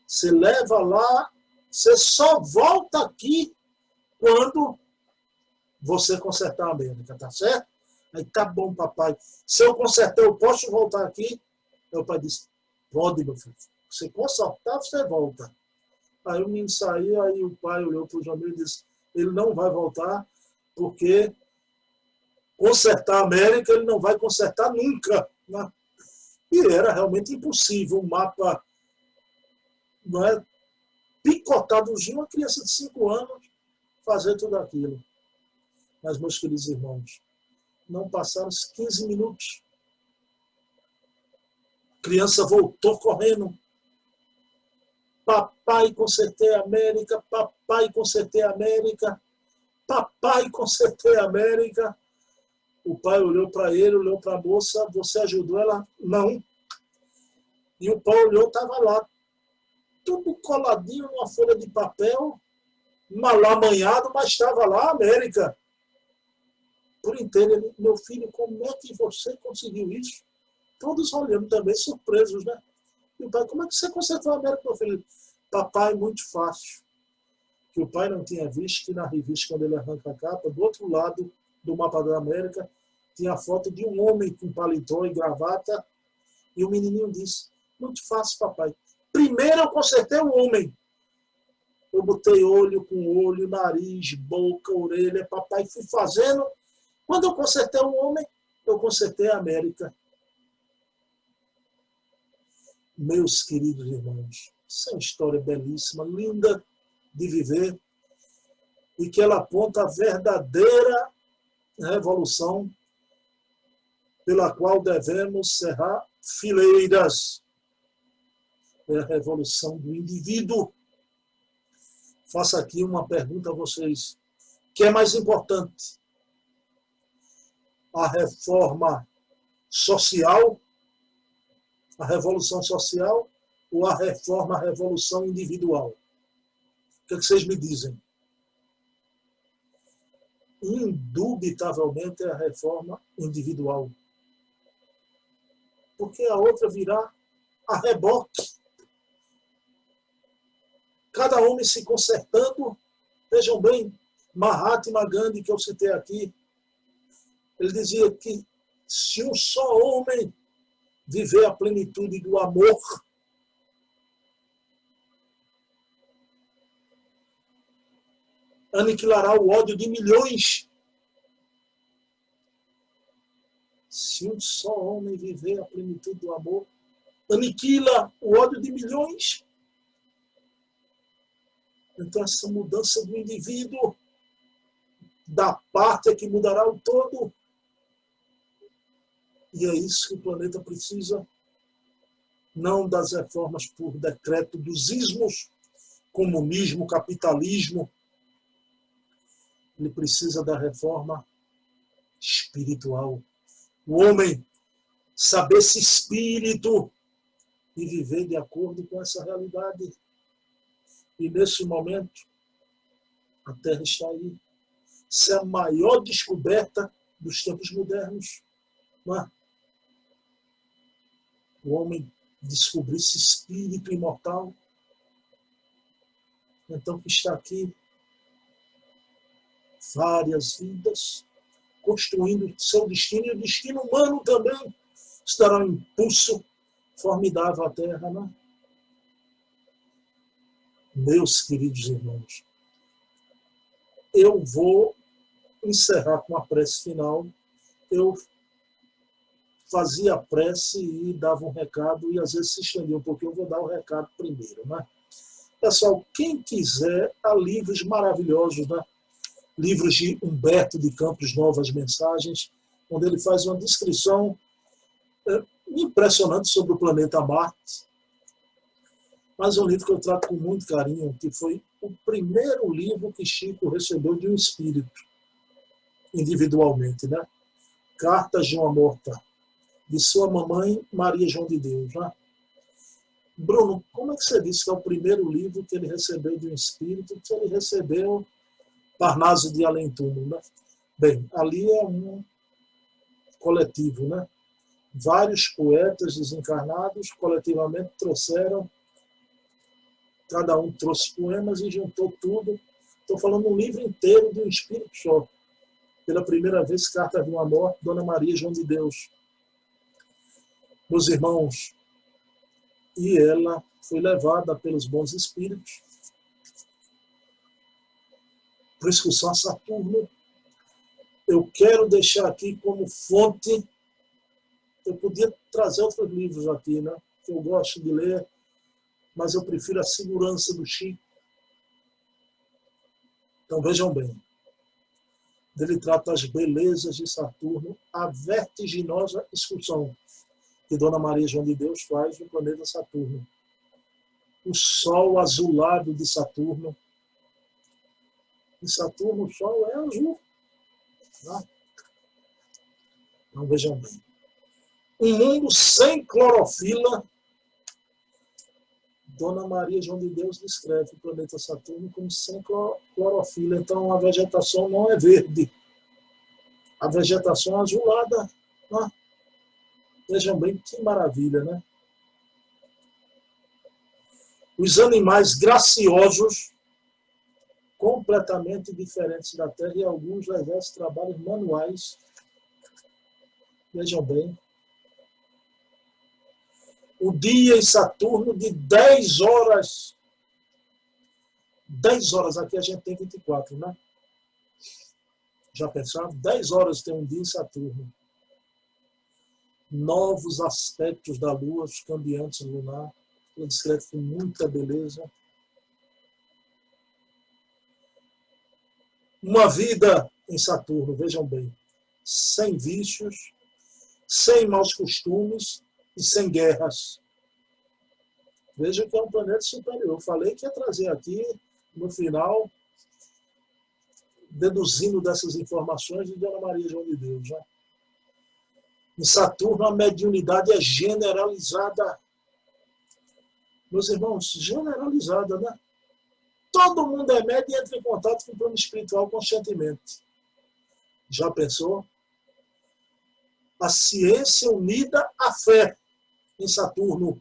Você leva lá, você só volta aqui quando você consertar a América, tá certo? Aí, tá bom, papai. Se eu consertar, eu posso voltar aqui? Meu pai disse, pode, meu filho. Se consertar, você volta. Aí o menino saiu, aí o pai olhou para o Jamil e disse, ele não vai voltar, porque consertar a América ele não vai consertar nunca, né? E era realmente impossível um mapa, não é, picotadozinho, uma criança de 5 anos fazer tudo aquilo. Mas, meus queridos irmãos, não passaram os 15 minutos. A criança voltou correndo. Papai, consertei a América. Papai, consertei a América. Papai, consertei a América. O pai olhou para ele, olhou para a moça. Você ajudou ela? Não. E o pai olhou, estava lá, tudo coladinho numa folha de papel, mal amanhado, mas estava lá a América. Por inteiro, ele, meu filho, como é que você conseguiu isso? Todos olhando também, surpresos, né? E o pai, como é que você consertou a América, meu filho? Papai, muito fácil. Que o pai não tinha visto que na revista, quando ele arranca a capa, do outro lado do mapa da América, tinha a foto de um homem com paletó e gravata, e o menininho disse, muito fácil, papai. Primeiro eu consertei o homem. Eu botei olho com olho, nariz, boca, orelha, papai, fui fazendo. Quando eu consertei o homem, eu consertei a América. Meus queridos irmãos, essa é uma história belíssima, linda de viver, e que ela aponta a verdadeira revolução pela qual devemos cerrar fileiras. É a revolução do indivíduo. Faço aqui uma pergunta a vocês. O que é mais importante? A reforma social, a revolução social, ou a reforma, a revolução individual? O que é que vocês me dizem? Indubitavelmente é a reforma individual. Porque a outra virá a reboque. cada homem se consertando. Vejam bem, Mahatma Gandhi, que eu citei aqui, ele dizia que se um só homem viver a plenitude do amor, aniquilará o ódio de milhões. Se um só homem viver a plenitude do amor, aniquila o ódio de milhões. Então, essa mudança do indivíduo, da parte, é que mudará o todo. E é isso que o planeta precisa. Não das reformas por decreto dos ismos, comunismo, capitalismo. Ele precisa da reforma espiritual. O homem saber esse espírito e viver de acordo com essa realidade. E nesse momento, a Terra está aí. Essa é a maior descoberta dos tempos modernos. Não é? O homem descobrir esse espírito imortal. Então, que está aqui várias vidas, construindo seu destino, e o destino humano também estará um impulso formidável à Terra, né? Meus queridos irmãos, eu vou encerrar com a prece final. Eu fazia a prece e dava um recado, e às vezes se estendia um pouquinho. Eu vou dar o recado primeiro, né? Pessoal, quem quiser, há livros maravilhosos, né? Livros de Humberto de Campos Novas Mensagens, onde ele faz uma descrição impressionante sobre o planeta Marte. Mas é um livro que eu trato com muito carinho, que foi o primeiro livro que Chico recebeu de um espírito, individualmente, né? Cartas de uma Morta, de sua mamãe, Maria João de Deus. Né? Bruno, como é que você disse que é o primeiro livro que ele recebeu de um espírito, que ele recebeu Parnaso de Além Túmulo, né? Bem, ali é um coletivo, né? Vários poetas desencarnados coletivamente trouxeram, cada um trouxe poemas e juntou tudo. Estou falando um livro inteiro de um espírito só. Pela primeira vez, Carta de uma Morte, Dona Maria João de Deus. Meus irmãos, e ela foi levada pelos bons espíritos para excursão a Saturno. Eu quero deixar aqui como fonte, eu podia trazer outros livros aqui, né, que eu gosto de ler, mas eu prefiro a segurança do Chico. Então vejam bem, ele trata as belezas de Saturno, a vertiginosa excursão que Dona Maria João de Deus faz no planeta Saturno. O sol azulado de Saturno. Em Saturno o sol é azul. Tá? Então vejam bem. Um mundo sem clorofila. Dona Maria João de Deus descreve o planeta Saturno como sem clorofila. Então a vegetação não é verde. A vegetação é azulada. Tá? Vejam bem que maravilha, né? Os animais graciosos, completamente diferentes da Terra, e alguns exercem trabalhos manuais. Vejam bem. O dia em Saturno de 10 horas. 10 horas, aqui a gente tem 24, né? Já pensaram? 10 horas tem um dia em Saturno. Novos aspectos da Lua, os cambiantes lunar. Ele descreve com muita beleza. Uma vida em Saturno, vejam bem, sem vícios, sem maus costumes e sem guerras. Vejam que é um planeta superior. Eu falei que ia trazer aqui, no final, deduzindo dessas informações de Dona Maria João de Deus. Né? Em Saturno, a mediunidade é generalizada. Meus irmãos, generalizada, né? Todo mundo é médio e entra em contato com o plano espiritual conscientemente. Já pensou? A ciência unida à fé em Saturno.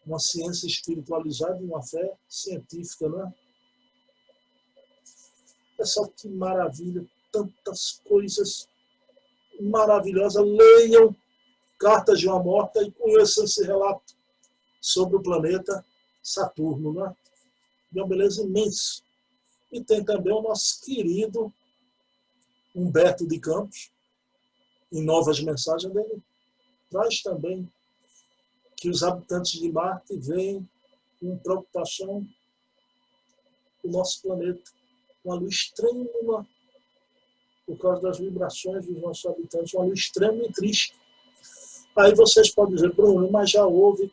uma ciência espiritualizada e uma fé científica, não é? Pessoal, que maravilha, tantas coisas maravilhosas. Leiam Cartas de uma Morta e conheçam esse relato sobre o planeta Saturno, né? De uma beleza imensa. E tem também o nosso querido Humberto de Campos, em Novas Mensagens dele, traz também que os habitantes de Marte veem com preocupação o nosso planeta, uma luz extrema, por causa das vibrações dos nossos habitantes, uma luz extrema e triste. Aí vocês podem dizer, Bruno, mas já houve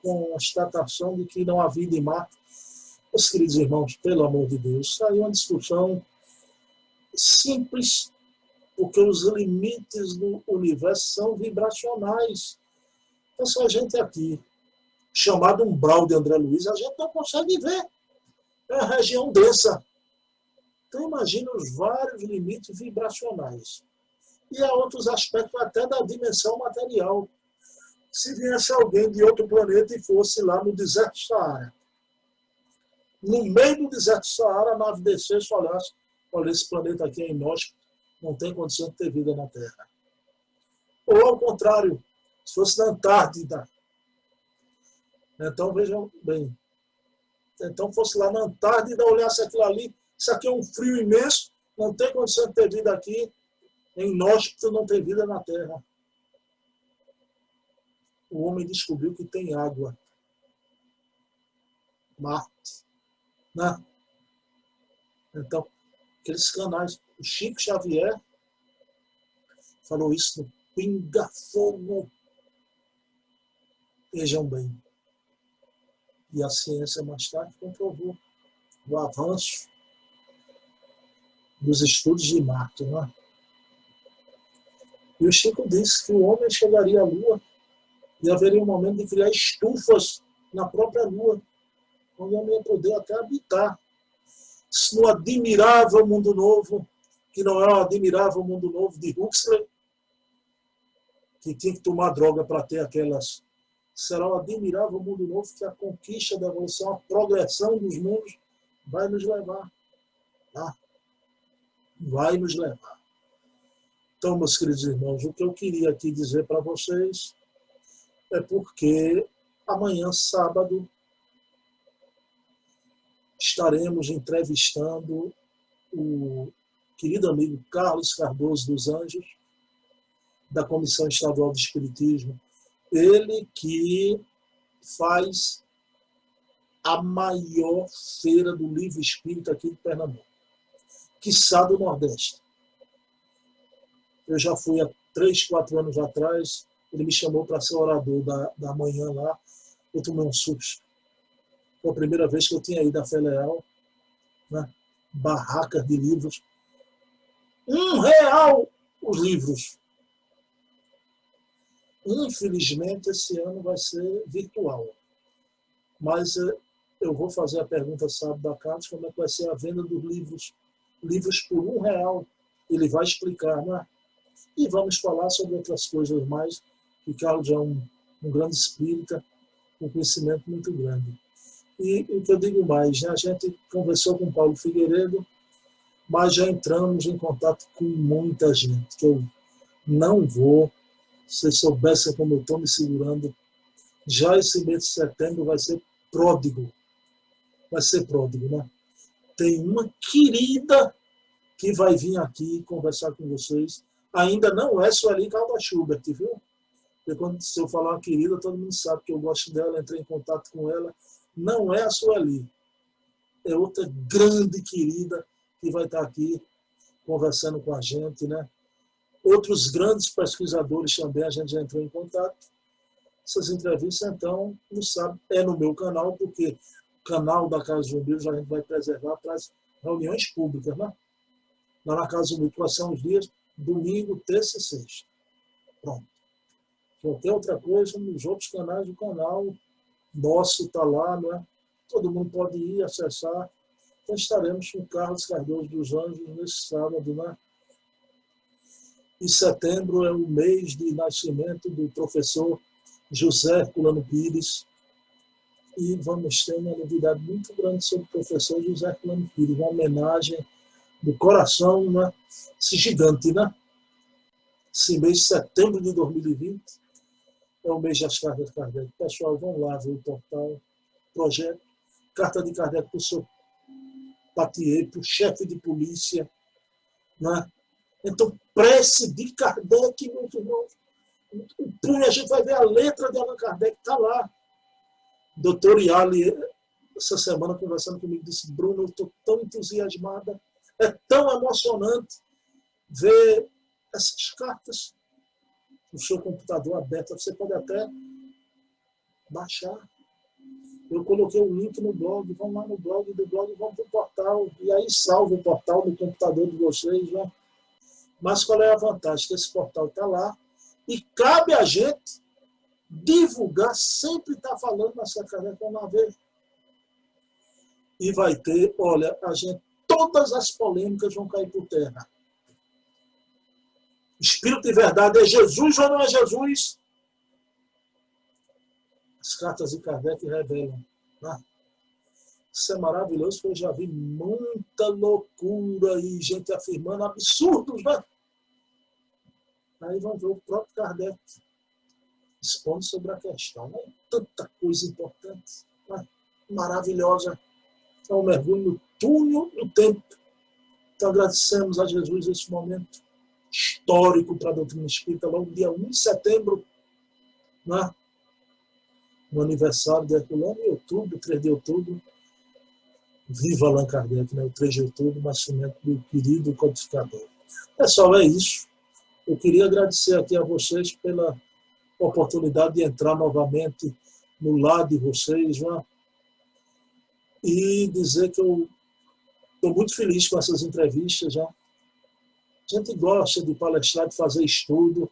constatação de que não há vida em Marte. Meus queridos irmãos, pelo amor de Deus, isso aí é uma discussão simples, porque os limites do universo são vibracionais. Então, se a gente aqui, chamado umbral de André Luiz, a gente não consegue ver. É uma região densa. Então, imagine os vários limites vibracionais. E há outros aspectos até da dimensão material. Se viesse alguém de outro planeta e fosse lá no deserto do Saara, no meio do deserto do Saara, a nave descesse e olhasse, olha, esse planeta aqui é inóspito, não tem condição de ter vida na Terra. Ou, ao contrário, se fosse na Antártida. Então, vejam bem, então fosse lá na Antártida, olhasse aquilo ali, isso aqui é um frio imenso, não tem condição de ter vida aqui, é inóspito, não tem vida na Terra. O homem descobriu que tem água. Marte. Né? Então, aqueles canais. O Chico Xavier falou isso no Pinga Fogo. Vejam bem. E a ciência mais tarde comprovou o avanço dos estudos de Marte. Né? E o Chico disse que o homem chegaria à Lua e haveria um momento de criar estufas na própria Lua, onde o homem ia poder até habitar. Isso no admirável mundo novo, que não é o admirável mundo novo de Huxley, que tinha que tomar droga para ter aquelas. Será o admirável mundo novo que a conquista da evolução, a progressão dos mundos vai nos levar. Tá? Vai nos levar. Então, meus queridos irmãos, o que eu queria aqui dizer para vocês é porque amanhã, sábado, estaremos entrevistando o querido amigo Carlos Cardoso dos Anjos, da Comissão Estadual de Espiritismo. Ele que faz a maior feira do livro espírita aqui de Pernambuco, quiçá do Nordeste. Eu já fui há 3, 4 anos atrás, ele me chamou para ser orador da manhã lá, eu tomei um susto. Foi a primeira vez que eu tinha ido à Fé Leal, né? Barracas de livros. R$1 os livros. Infelizmente, esse ano vai ser virtual. Mas eu vou fazer a pergunta sábado a Carlos, como é que vai ser a venda dos livros. Livros por R$1. Ele vai explicar, né? E vamos falar sobre outras coisas mais, que Carlos é um grande espírita, com conhecimento muito grande. E o que eu digo mais, né? A gente conversou com o Paulo Figueiredo, mas já entramos em contato com muita gente, que eu não vou, se vocês soubessem como eu estou me segurando, já esse mês de setembro vai ser pródigo. Vai ser pródigo, né? Tem uma querida que vai vir aqui conversar com vocês. Ainda não é Sueli Calda Schubert, viu? Porque quando se eu falar uma querida, todo mundo sabe que eu gosto dela, entrei em contato com ela. Não é a Sueli. É outra grande querida que vai estar aqui conversando com a gente, né? Outros grandes pesquisadores também, a gente já entrou em contato. Essas entrevistas, então, não sabe, é no meu canal, porque o canal da Casa dos Umbidos a gente vai preservar para as reuniões públicas, né? Lá na Casa dos Umbidos vai ser uns dias, domingo, terça e sexta. Pronto. Qualquer outra coisa, nos outros canais do canal, nosso está lá, né? Todo mundo pode ir, acessar. Então estaremos com Carlos Cardoso dos Anjos nesse sábado, né? E setembro é o mês de nascimento do professor José Herculano Pires, E vamos ter uma novidade muito grande sobre o professor José Herculano Filho, uma homenagem do coração, né? Esse gigante, né? Esse mês de setembro de 2020 é o mês das cartas de Kardec. Pessoal, vão lá ver o portal, projeto, carta de Kardec para o seu Patier, para o chefe de polícia, né? Então, prece de Kardec, meus irmãos. O punho, a gente vai ver a letra de Allan Kardec, está lá. Doutor Yali, essa semana, conversando comigo, disse: Bruno, eu estou tão entusiasmada, é tão emocionante ver essas cartas no seu computador aberto. Você pode até baixar. Eu coloquei o link no blog, vão lá no blog, do blog vão para o portal, e aí salva o portal no computador de vocês. Né? Mas qual é a vantagem? Que esse portal está lá e cabe a gente divulgar, sempre está falando nessa caneta, vamos ver. E vai ter, olha, todas as polêmicas vão cair por terra. Espírito de verdade é Jesus ou não é Jesus? As cartas de Kardec revelam. Né? Isso é maravilhoso, porque eu já vi muita loucura e gente afirmando absurdos, né? Aí vão ver o próprio Kardec expondo sobre a questão. Né? Tanta coisa importante, né? Maravilhosa. É um mergulho no túnel do tempo. Então agradecemos a Jesus esse momento histórico para a doutrina espírita, logo dia 1 de setembro, né? No aniversário de Herculano, em outubro, 3 de outubro. Viva Allan Kardec, né? O 3 de outubro, nascimento do querido codificador. Pessoal, é isso. Eu queria agradecer aqui a vocês pela oportunidade de entrar novamente no lar de vocês, né? E dizer que eu estou muito feliz com essas entrevistas. Já. A gente gosta de palestrar, de fazer estudo,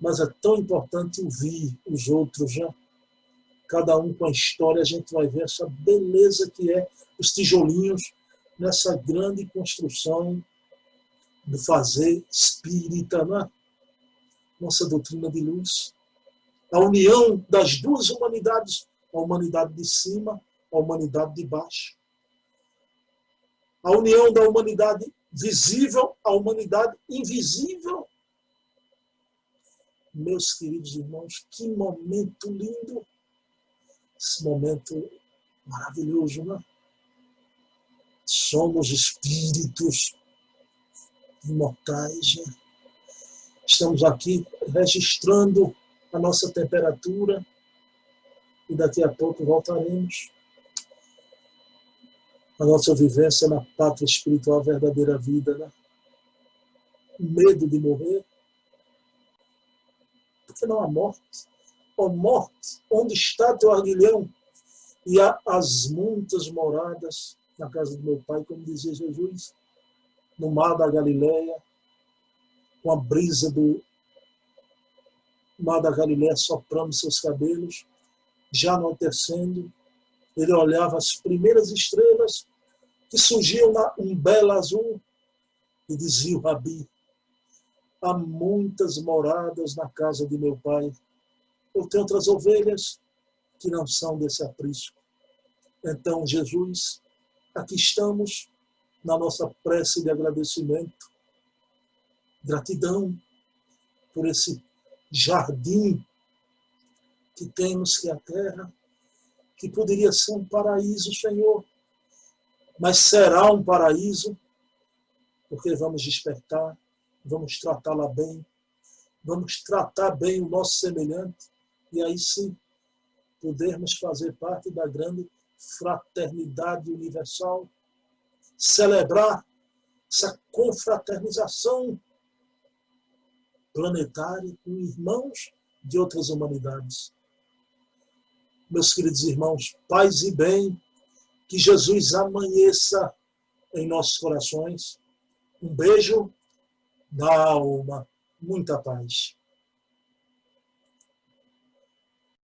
mas é tão importante ouvir os outros. Já. Cada um com a história, a gente vai ver essa beleza que é os tijolinhos nessa grande construção do fazer espírita, né? Nossa doutrina de luz. A união das duas humanidades, a humanidade de cima, a humanidade de baixo. A união da humanidade visível, a humanidade invisível. Meus queridos irmãos, que momento lindo. Esse momento maravilhoso, né? Somos espíritos imortais. Né? Estamos aqui registrando a nossa temperatura e daqui a pouco voltaremos. A nossa vivência na pátria espiritual, a verdadeira vida, né? O medo de morrer. Por que não a morte? Ó morte, onde está teu aguilhão? E há as muitas moradas na casa do meu pai, como dizia Jesus, no mar da Galileia, com a brisa do mar da Galileia soprando seus cabelos, já anoitecendo. Ele olhava as primeiras estrelas que surgiam na umbela azul e dizia o Rabi: há muitas moradas na casa de meu pai. Eu tenho outras ovelhas que não são desse aprisco. Então, Jesus, aqui estamos na nossa prece de agradecimento, gratidão por esse jardim que temos, que é a terra, que poderia ser um paraíso, Senhor, mas será um paraíso, porque vamos despertar, vamos tratá-la bem, vamos tratar bem o nosso semelhante, e aí sim podermos fazer parte da grande fraternidade universal, celebrar essa confraternização planetária com irmãos de outras humanidades. Meus queridos irmãos, paz e bem, que Jesus amanheça em nossos corações. Um beijo na alma, muita paz.